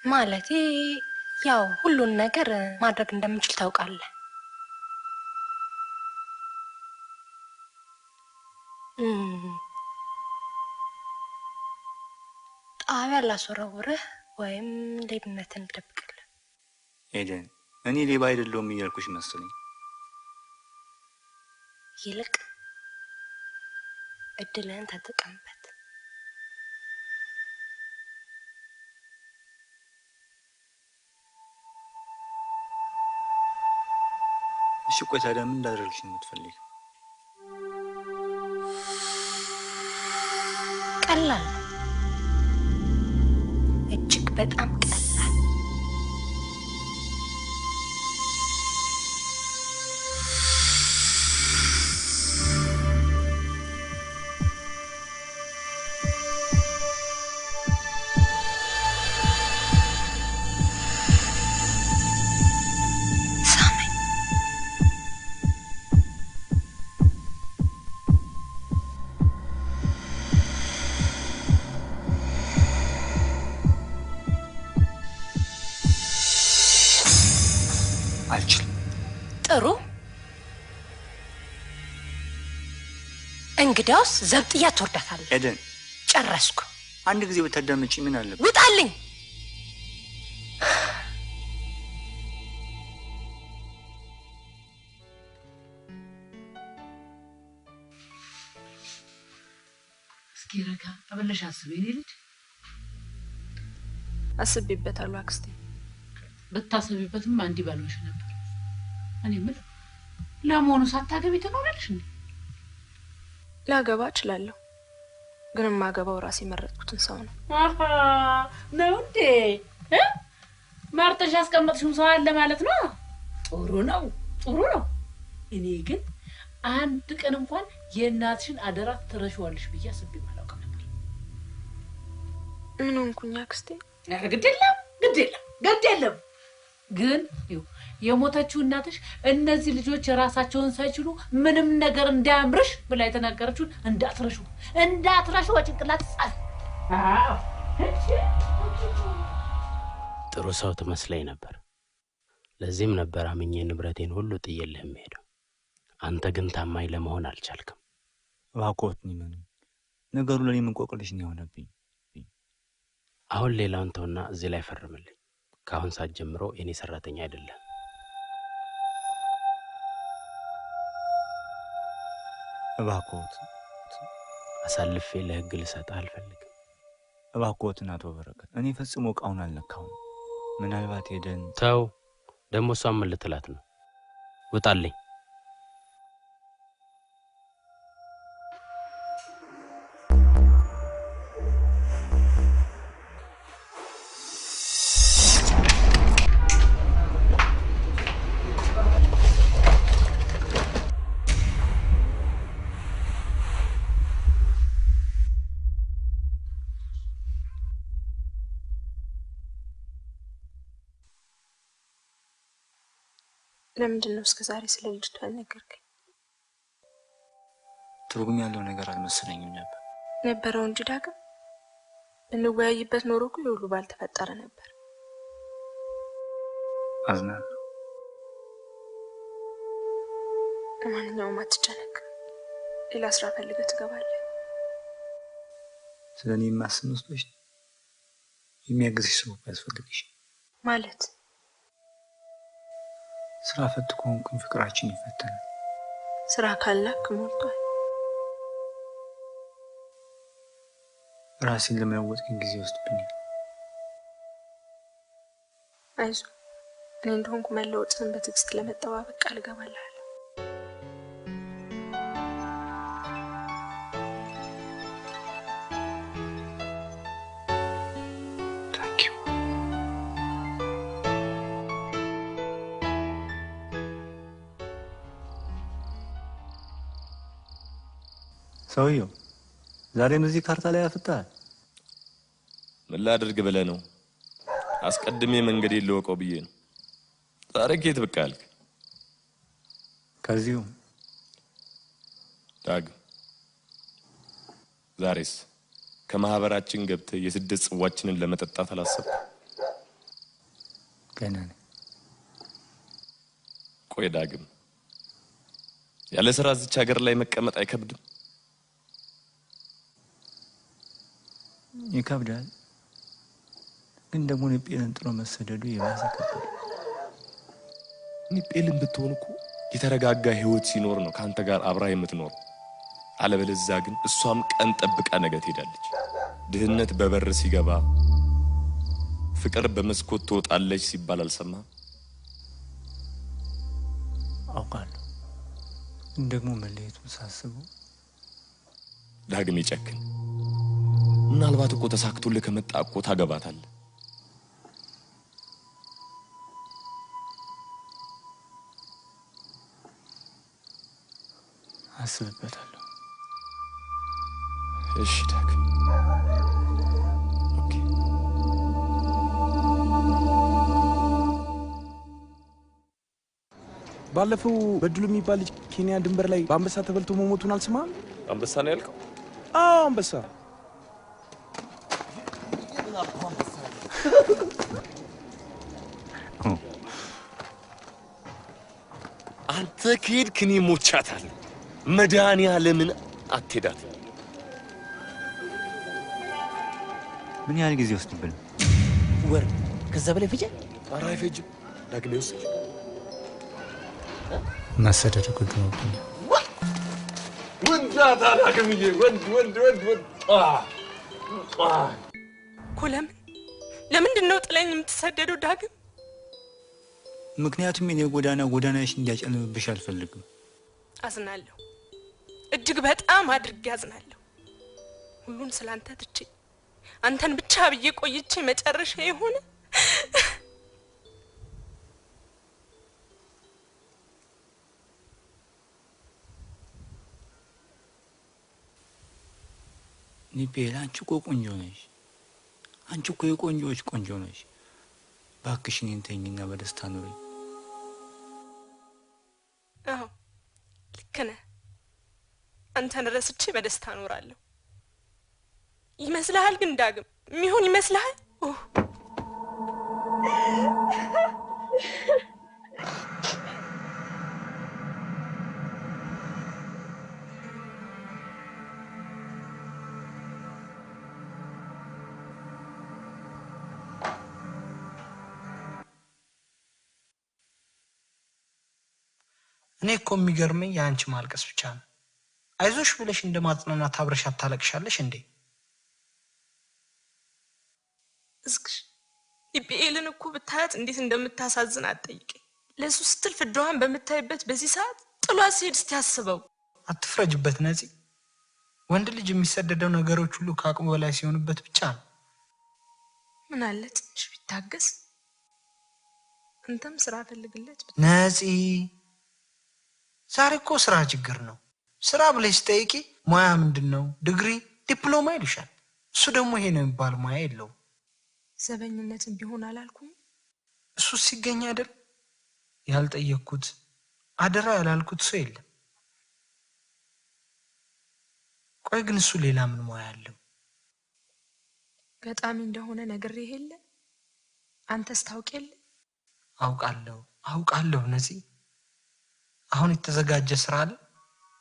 ማለቴ ያው ሁሉን ነገር ማድረግ እንደምችል ታውቃለህ። ጣቢያ ላስወረውርህ ወይም ሌብነትን ልደብቅልህ። ኤደን እኔ ሌባ አይደለሁም እያልኩሽ መሰለኝ። ይልቅ እድልህን ተጠቀምበት። እሺ ቆይ ታዲያ ምን እንዳደርግሽ ነው የምትፈልጊው? ቀላል፣ እጅግ በጣም ቀላል። ጥሩ፣ እንግዲያውስ ዘብጥያ ትወርዳታለህ። ኤደን ጨረስኩ። አንድ ጊዜ ብታዳምጪ ምን አለበት? ውጣልኝ። እስኪ ረጋ ብለሽ አስቢ። እኔ ልጅ አስቤበታለሁ አክስቴ። ብታስቢበትም አንዲ ባልሆንሽ ነበር። እኔ ምን ለመሆኑ ሳታገቢ ትኖራለሽ እንዴ? ላገባ እችላለሁ፣ ግን የማገባው ራሴ የመረጥኩትን ሰው ነው። አሃ ነው እንዴ? መርጠሽ ያስቀመጥሽው ሰው አለ ማለት ነው። ጥሩ ነው፣ ጥሩ ነው። እኔ ግን አንድ ቀን እንኳን የእናትሽን አደራ ትረሺዋለሽ ብዬ አስቤ አላውቅም ነበር። ምን ሆንኩኝ አክስቴ? ግድ የለም፣ ግድ የለም፣ ግድ የለም። ግን የሞተችው እናትሽ እነዚህ ልጆች የራሳቸውን ሳይችሉ ምንም ነገር እንዳያምርሽ ብላ የተናገረችውን እንዳትረሹ ወጭንቅላት ጻፍ። ጥሩ ሰው ትመስለኝ ነበር። ለዚህም ነበር አምኜ ንብረቴን ሁሉ ጥዬልህ የምሄደው። አንተ ግን ታማኝ ለመሆን አልቻልክም። እባክዎት ምን ነገሩ ለኔ እንቆቅልሽ ነው የሆነብኝ። አሁን ሌላውን ተውና እዚህ ላይ ፈርምልኝ። ከአሁን ሰዓት ጀምሮ የኔ ሰራተኛ አይደለም። እባክዎት አሳልፌ ለህግ ልሰጥህ አልፈልግም። እባክዎትን አቶ በረከት፣ እኔ ፈጽሞ ዕቃውን አልነካሁም። ምናልባት ሄደን ተው፣ ደግሞ እሷን ምን ልትላት ነው? ውጣልኝ። ለምንድን ነው እስከ ዛሬ ስለ ልጅቷ ያልነገርከኝ? ትርጉም ያለው ነገር አልመሰለኝም ነበረው እንጂ ዳግም እንወያይበት ኖሮ እኮ ሁሉ ባልተፈጠረ ነበር። አዝናለሁ። ለማንኛውም አትጨነቅ፣ ሌላ ስራ ፈልገህ ትገባለህ። ስለኔ የማስብ መስሎሽ? የሚያግዝሽ ሰው ያስፈልግሽ ማለት ስራ ፈት ከሆንኩኝ ፍቅራችን ይፈተናል። ስራ ካላክ ሞልቷል። ራሴን ለመለወጥ ግን ጊዜ ወስድብኛል። አይዞህ፣ እኔ እንደሆንኩ መለወጥን በትዕግስት ለመጠባበቅ ቃል እገባለሁ። ሰውየው ዛሬም እዚህ ካርታ ላይ ያፍታል። ምን ላድርግ ብለህ ነው? አስቀድሜ መንገዴን ልወቀው ብዬ ነው። ዛሬ ከየት ብቅ አልክ? ከዚሁ ዳግም። ዛሬስ ከማህበራችን ገብተህ የስደት ጽዋችንን ለመጠጣት አላሰብኩም? ገና ነኝ። ቆይ ዳግም፣ ያለ ስራ እዚች ሀገር ላይ መቀመጥ አይከብድም? ይከብዳል፣ ግን ደግሞ ኒጴልን ጥሎ መሰደዱ የባሰ ከባድ። ኒጴልን ብትሆን እኮ የተረጋጋ ህይወት ሲኖር ነው ካንተ ጋር አብራ የምትኖር። አለበለዚያ ግን እሷም ቀን ጠብቃ ነገ ትሄዳለች። ድህነት በበር ሲገባ ፍቅር በመስኮት ትወጣለች ሲባል አልሰማህም? አውቃለሁ፣ ግን ደግሞ መለየቱን ሳስበው ዳግም ይጨክን። ምናልባት እኮ ተሳክቶልህ ከመጣ እኮ ታገባታለህ። አስብበታለሁ። እሺ ዳግም። ኦኬ። ባለፈው በድሉ የሚባል ልጅ ኬንያ ድንበር ላይ በአንበሳ ተበልቶ መሞቱን አልሰማህም? አንበሳ ነው ያልከው? አዎ አንበሳ። አንተ ከሄድክ እኔ ሞቻታለሁ። መድኃኒዓለምን አትሄዳት። ምን ያህል ጊዜ ወስድብን? ወር ከዛ በላይ ፍጀ? ኧረ አይፈጅም። ዳግም ይወስድ። መሰደድ ጉድ ነው። ወንዳታ ዳግምዬ፣ ወንድ እኮ ለምንድን ነው ጥለኝ የምትሰደደው ዳግም? ምክንያቱም የኔ ጎዳናሽ እንዲያጨልምብሽ አልፈልግም። አዝናለሁ፣ እጅግ በጣም አድርጌ አዝናለሁ። ሁሉን ስላንተ ትቼ አንተን ብቻ ብዬ ቆይቼ መጨረሻ የሆነ ኒጴል፣ አንቺ እኮ ቆንጆ ነሽ። አንቺ እኮ የቆንጆዎች ቆንጆ ነሽ። እባክሽ እኔን ተይኝና በደስታ ኑሪ። አዎ ልክ ነህ። አንተን ረስቼ በደስታ እኖራለሁ ይመስልሃል? ግን ዳግም የሚሆን ይመስልሃል? እኔ እኮ የሚገርመኝ የአንቺ ማልቀስ ብቻ ነው። አይዞሽ ብለሽ እንደማጽናናት አብረሽ ታለቅሻለሽ እንዴ? እስክሽ ኒጴልን እኮ ብታያት እንዴት እንደምታሳዝን አትጠይቀኝ። ለሱ ስትል ፍዳዋን በምታይበት በዚህ ሰዓት ጥሏት ሲሄድ እስኪያስበው። አትፍረጅበት ነፂ። ወንድ ልጅ የሚሰደደው ነገሮች ሁሉ ከአቅሙ በላይ ሲሆኑበት ብቻ ነው። ምን አለ ትንሽ ቢታገስ። አንተም ስራ ፈልግለት ነፂ። ዛሬ እኮ ስራ ችግር ነው። ስራ ብለሽ ስጠይቂ ሙያ ምንድን ነው? ዲግሪ፣ ዲፕሎማ ይልሻል። እሱ ደግሞ ይሄ ነው የሚባል ሙያ የለውም። ዘበኝነትን ቢሆን አላልኩም? እሱ ሲገኝ አይደል ያልጠየቅኩት አደራ ያላልኩት ሰው የለም። ቆይ ግን እሱ ሌላ ምን ሙያ አለው? ገጣሚ እንደሆነ ነግሬህ የለ? አንተስ ታውቅ የለ? አውቃለሁ ነፂ። አሁን የተዘጋጀ ስራ አለ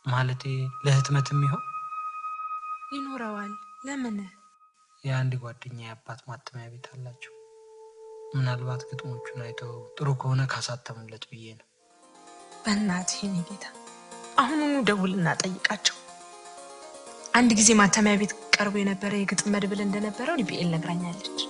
ማለቴ ለህትመት የሚሆን ይኖረዋል። ለምን? የአንድ ጓደኛ የአባት ማተሚያ ቤት አላቸው። ምናልባት ግጥሞቹን አይተው ጥሩ ከሆነ ካሳተሙለት ብዬ ነው። በእናትህ የኔ ጌታ አሁኑኑ ደውልና ጠይቃቸው። አንድ ጊዜ ማተሚያ ቤት ቀርቦ የነበረ የግጥም መድብል እንደነበረው ሊቢኤል ነግራኛለች።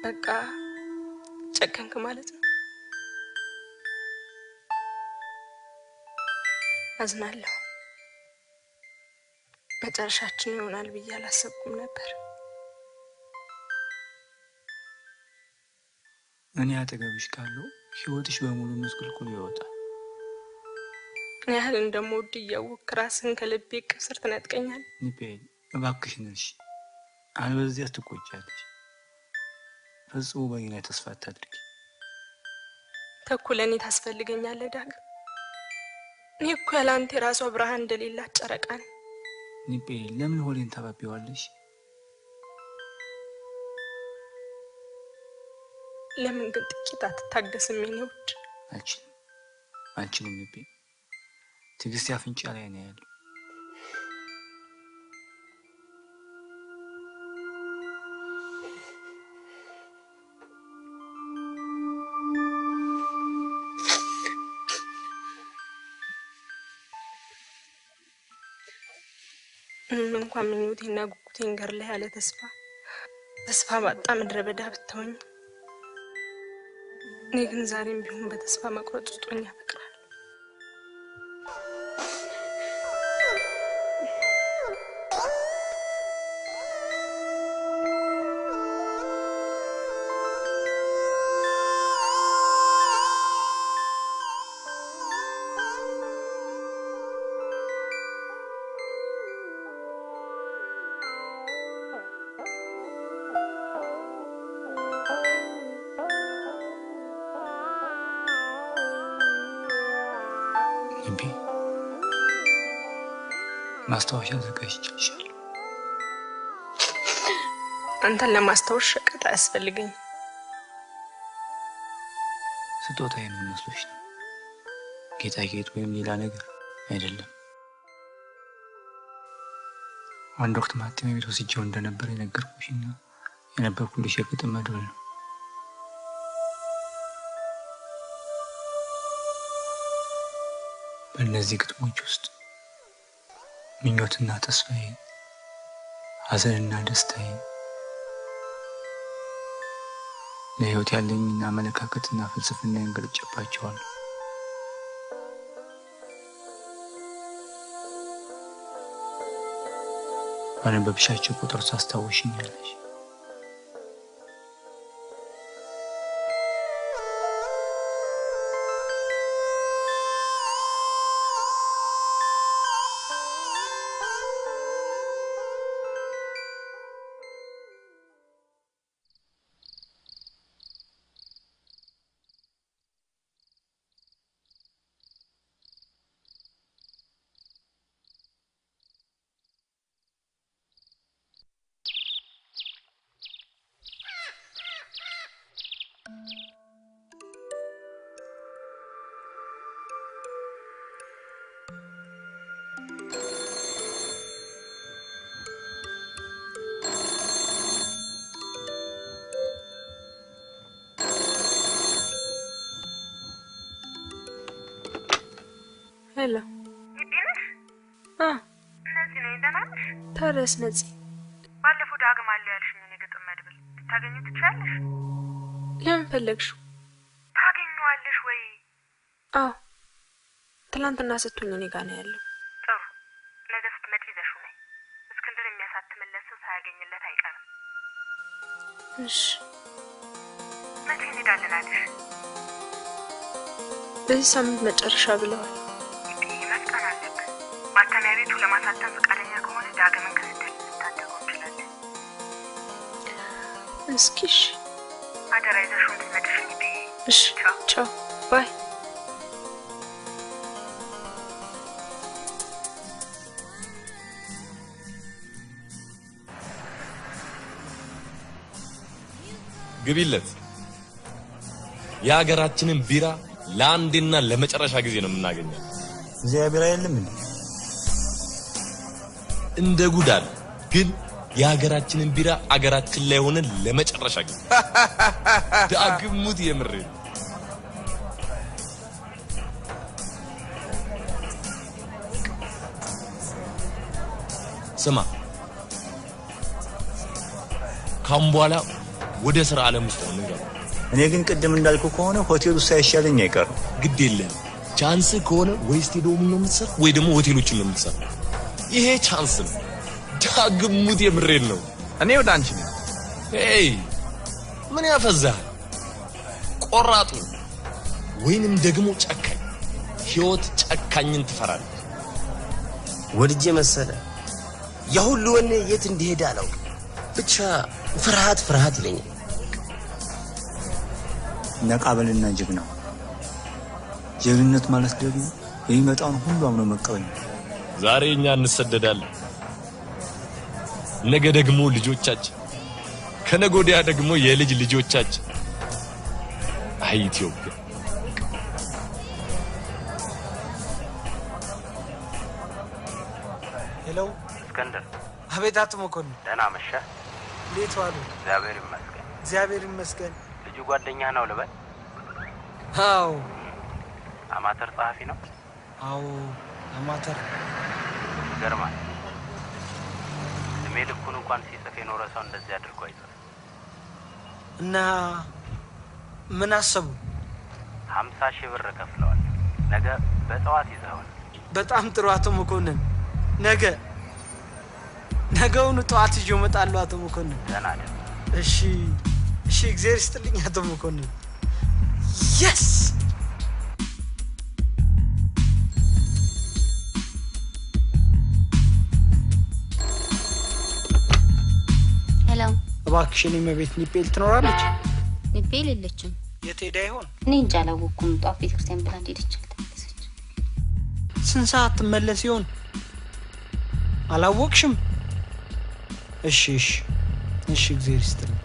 በቃ ጨከንክ ማለት ነው። አዝናለሁ። መጨረሻችን ይሆናል ብዬ አላሰብኩም ነበር። እኔ አጠገብሽ ካለው ህይወትሽ በሙሉ መስቀልቅሎ ይወጣል። ምን ያህል እንደምወድ እያወቅህ ራስህን ከልቤ ቅስር ትነጥቀኛለህ። ኒቤል እባክሽን እሺ፣ አለበለዚያ ትቆጫለሽ። ፈጽሞ በእኔ ላይ ተስፋ አታድርጊ። ተኩል እኔ ታስፈልገኛለህ ዳግም። እኔ እኮ ያለ አንተ የራሷ ብርሃን እንደሌላት ጨረቃ ነኝ። ኒቤል ለምን ሆዴን ታባቢዋለሽ? ለምን ግን ጥቂት አትታገስም የኔ ውድ? አልችልም ኒቤል። ትዕግስት አፍንጫ ላይ ነው ያለው። እንኳን ምኞቴና ጉጉቴን ገር ላይ ያለ ተስፋ ባጣ ምድረ በዳ ብትሆኝ፣ እኔ ግን ዛሬም ቢሆን በተስፋ መቁረጥ ውስጥ ሆኜ አፈቅራለሁ። ማስታወሻ አዘጋጅቻለሁ። አንተን ለማስታወስ ሸቀጥ አያስፈልገኝ። ስጦታዬን መስሎሽ ነው? ጌጣጌጥ ወይም ሌላ ነገር አይደለም። አንድ ወቅት ማተሚያ ቤት ወስጄው እንደነበር የነገርኩሽና የነበርኩልሽ የግጥም መድብል ነው። በእነዚህ ግጥሞች ውስጥ ምኞትና ተስፋዬ፣ ሐዘንና ደስታዬ፣ ለህይወት ያለኝና አመለካከትና ፍልስፍናዬን ገልጬባቸዋለሁ። ባነበብሻቸው ቁጥር ታስታውሽኛለሽ። ሄሎ ይቢነሽ? እነዚህ ነው እንደናንሽ? ታረስ ነፂ፣ ባለፈው ዳግም አለ ያልሽኝ የግጥም መድብል ልታገኙ ትችያለሽ? ለምን ፈለግሽው? ታገኘዋለሽ ወይ? አዎ፣ ትላንትና ስትሆኝ እኔ ጋር ነው ያለው። ጥሩ፣ ነገ ስትመጪ ይዘሽው ነይ። እስክንድር የሚያሳትምለት ሰው ሳያገኝለት አይቀርም። እሺ። መቼ እንሄዳለን አለሽ? በዚህ ሳምንት መጨረሻ ብለዋል። መፍጠን አለብን። ማተሚያ ቤቱ ለማሳተም ፈቃደኛ ከሆነ ዳግምን ከስደት ልንታደገው እንችላለን። እስኪ እሺ፣ አደራ ይዘሽው እንድትመጪሽ ይቤ። እሺ፣ ቻው ባይ። ግቢለት። የሀገራችንን ቢራ ለአንዴና ለመጨረሻ ጊዜ ነው የምናገኘው። እግዚአብሔር አይደለም እንደ ጉዳል ግን የሀገራችንን ቢራ አገራችን ላይ ሆነን ለመጨረሻ ጊዜ ዳግሙት የምሬ ስማ ካም በኋላ ወደ ስራ ዓለም ውስጥ ነው እንገባ። እኔ ግን ቅድም እንዳልኩ ከሆነ ሆቴሉ ሳይሻለኝ አይቀርም። ግድ የለም ቻንስ ከሆነ ወይ ስቴዲየም ነው የምትሰራው ወይ ደግሞ ሆቴሎችን ነው የምትሰራው። ይሄ ቻንስ ነው። ዳግሙት የምሬን ነው። እኔ ወደ አንቺ ነኝ። ሄይ ምን ያፈዛል? ቆራጡ ወይንም ደግሞ ጨካኝ። ህይወት ጨካኝን ትፈራለች። ወድጄ መሰለ የሁሉ ወኔ የት እንደሄደ አላውቅም። ብቻ ፍርሃት ይለኛል። ነቃበልና ጀግና ጀግንነት ማለት ደግሞ የሚመጣውን ሁሉ አምኖ መቀበል ነው። ዛሬ እኛ እንሰደዳለን፣ ነገ ደግሞ ልጆቻችን፣ ከነገ ወዲያ ደግሞ የልጅ ልጆቻችን። አይ ኢትዮጵያ! ሄሎ እስክንድር። አቤት አቶ መኮንን። ደህና መሸህ? እንዴት ዋሉ? እግዚአብሔር ይመስገን። እግዚአብሔር ይመስገን። ልጁ ጓደኛህ ነው ልበል? አዎ። አማተር ጸሐፊ ነው? አዎ አማተር። ይገርማል። እድሜ ልኩን እንኳን ሲጽፍ የኖረ ሰው እንደዚህ አድርጎ አይጽፍ። እና ምን አሰቡ? 50,000 ብር ከፍለዋል። ነገ በጠዋት ይዘውን። በጣም ጥሩ አቶ መኮንን። ነገውኑ ጠዋት ይዤው እመጣለሁ አቶ መኮንን። ደህና ነህ? እሺ እግዚአብሔር ይስጥልኝ አቶ መኮንን። የስ ሄሎ። እባክሽን የመቤት ኒፔል ትኖራለች? ኒፔል የለችም። የት ሄዳ ይሆን? እኔ እንጃ አላወኩም። ጧት ቤተክርስቲያን ብላ እንደሄደች አልተመለሰች። ስንት ሰዓት ትመለስ ይሆን? አላወቅሽም? እሺ እግዚአብሔር ይስጥልኝ።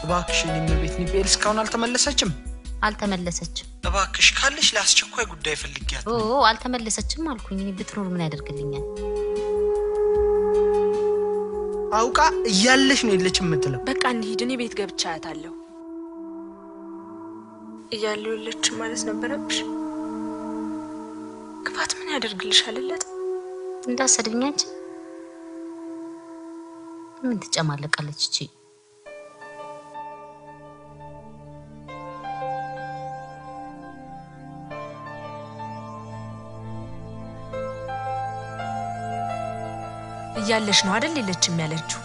እባክሽን የመቤት ኒቤል እስካሁን አልተመለሰችም? አልተመለሰችም። እባክሽ ካለሽ ለአስቸኳይ ጉዳይ ፈልጊያት። አልተመለሰችም አልኩኝ። እኔ ብትኖር ምን ያደርግልኛል? አውቃ እያለሽ ነው የለችም የምትለው። በቃ እንሂድ። እኔ ቤት ገብቻ አያታለሁ። እያለሁ የለችም ማለት ነበረብሽ። ክፋት ምን ያደርግልሻል? እንዳሰድብኛች ምን ትጨማለቃለች እቺ? እያለሽ ነው አይደል የለችም ያለችው?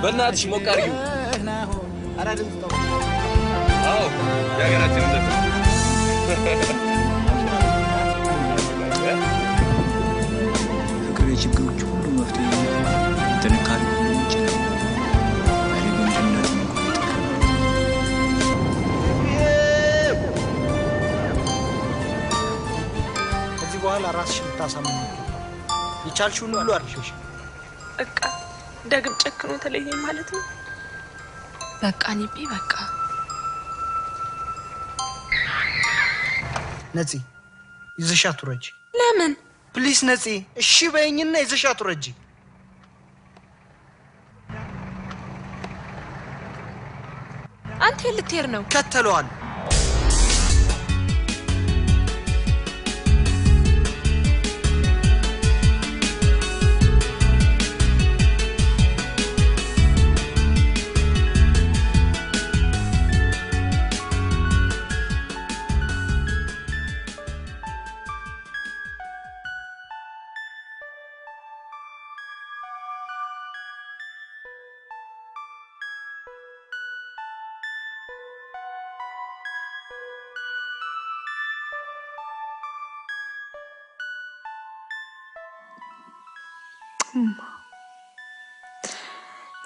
በእናትሽ ሞቅ አድርጊው። አዎ የሀገራችን ዘፈን ፍቅር የችግሮች ሁሉ መፍትሄ ጥንካሬ ሁሉ ምንጭ ነው። በልጅነት ከዚህ በኋላ ራስሽን ልታሳምኝ የቻልሽውን ሁሉ አድርገሽ በቃ ዳግም ጨክኖ ተለየኝ ማለት ነው። በቃ ኒቢ በቃ ነፂ ይዘሻት ውረጂ። ለምን ፕሊስ ነፂ እሺ በይኝና ይዘሻት ውረጂ። አንተ ልትሄድ ነው? ከተለዋል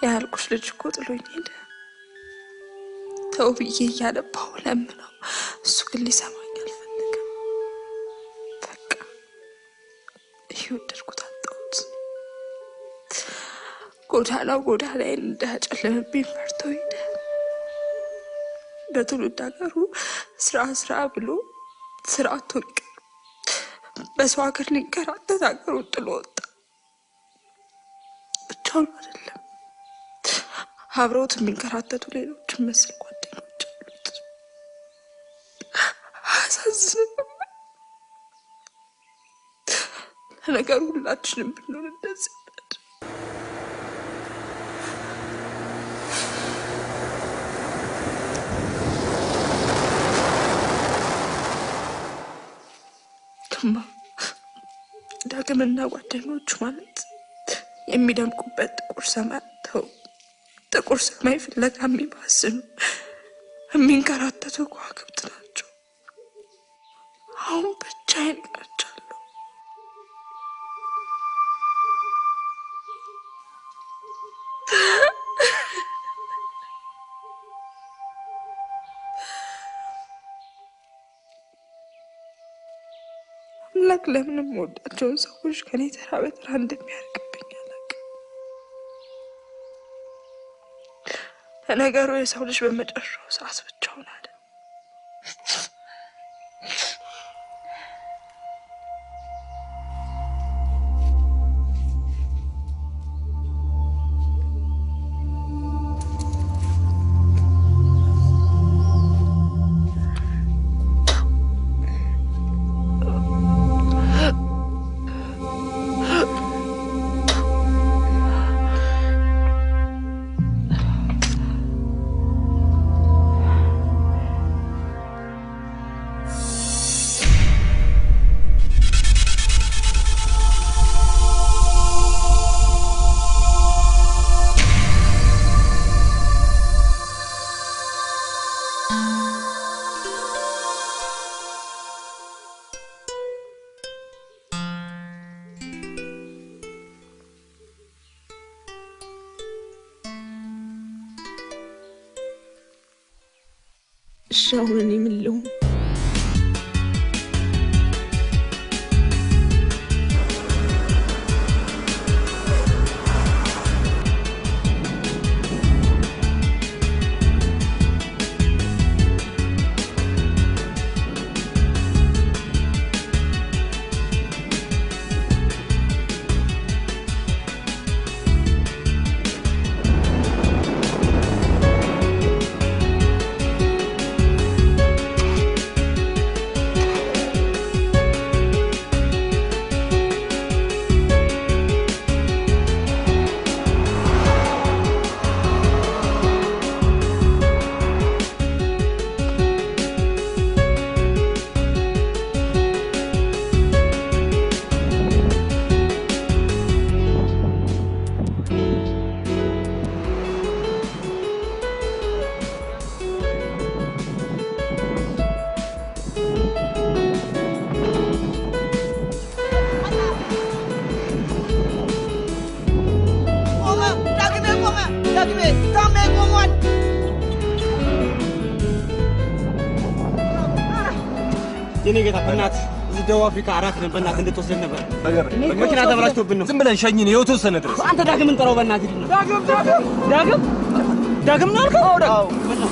ያልኩሽ ልጅ እኮ ጥሎኝ ሄደ። ተው ብዬ እያለባሁ ለምነው እሱ ግን ሊሰማኝ አልፈለገም። በቃ እየወደድኩት አጣሁት። ጎዳናዬን እንዳያጨልምብኝ ፈርቶ ሄደ። በትውልድ ሀገሩ ስራ ብሎ ስራ አጥቶ በሰው ሀገር ሊንከራተት ሀገሩን ጥሎ ወጣ። ብቻውን አይደለም አብረውት የሚንከራተቱ ሌሎች መሰል ጓደኞች አሉት። አሳዝንም። ለነገሩ ሁላችንም ብንሆን እንደዚህ ነን። ከማ ዳግምና ጓደኞቹ ማለት የሚደምቁበት ጥቁር ሰማይ ተው ጥቁር ሰማይ ፍለጋ የሚባስኑ የሚንከራተቱ ከዋክብት ናቸው። አሁን ብቻዬን ቀርቻለሁ። አምላክ ለምን የምወዳቸውን ሰዎች ከኔ ተራ በተራ እንደሚያርቅብኝ አላውቅም። ለነገሩ የሰው ልጅ በመጨረሻው ሰዓት ብቻውን አይደል። አሁን እኔ ምን ልሁን? የኔ ጌታ በእናት እዚህ ደቡብ አፍሪካ አራት ነን በእናትህ እንድትወስደን ነበር። መኪና ተበላሽቶብን ነው። ዝም ብለን ሸኝን የተወሰነ ድረስ። አንተ ዳግምን ጥራው በእናትህ ሂድና። ዳግም ነው አልከው? አዎ ምን ነው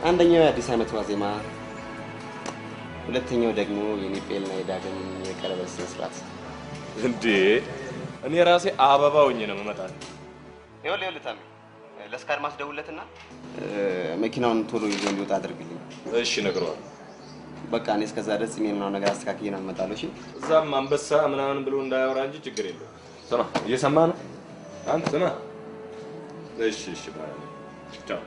አንደኛው የአዲስ ዓመት ዋዜማ፣ ሁለተኛው ደግሞ የኒጴልና የዳግም የቀለበት ስነ ስርዓት። እንዴ እኔ ራሴ አበባ ሆኜ ነው የምመጣው። ይኸውልህ ታሚ ለስካር ማስደውለትና መኪናውን ቶሎ ይዞ እንዲወጣ አድርግልኝ። እሺ ነግረዋል። በቃ እኔ እስከዛ ድረስ የሚሆነው ነገር አስተካክዬ ነው የምመጣለው። እሺ እዛም አንበሳ ምናምን ብሎ እንዳያወራ እንጂ ችግር የለውም። ስማ እየሰማ ነው አንተ ስማ። እሺ ባይ ቻው።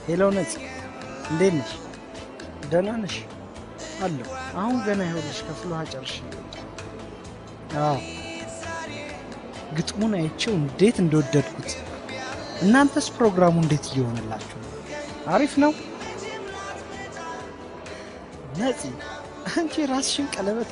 ሄሎ ነጽ፣ እንዴት ነሽ? ደህና ነሽ? አለሁ። አሁን ገና ይኸውልሽ ከፍሎሃ ጨርሼ። አዎ ግጥሙን አይቼው እንዴት እንደወደድኩት። እናንተስ ፕሮግራሙ እንዴት እየሆነላችሁ ነው? አሪፍ ነው። ነጽ፣ አንቺ ራስሽን ቀለበት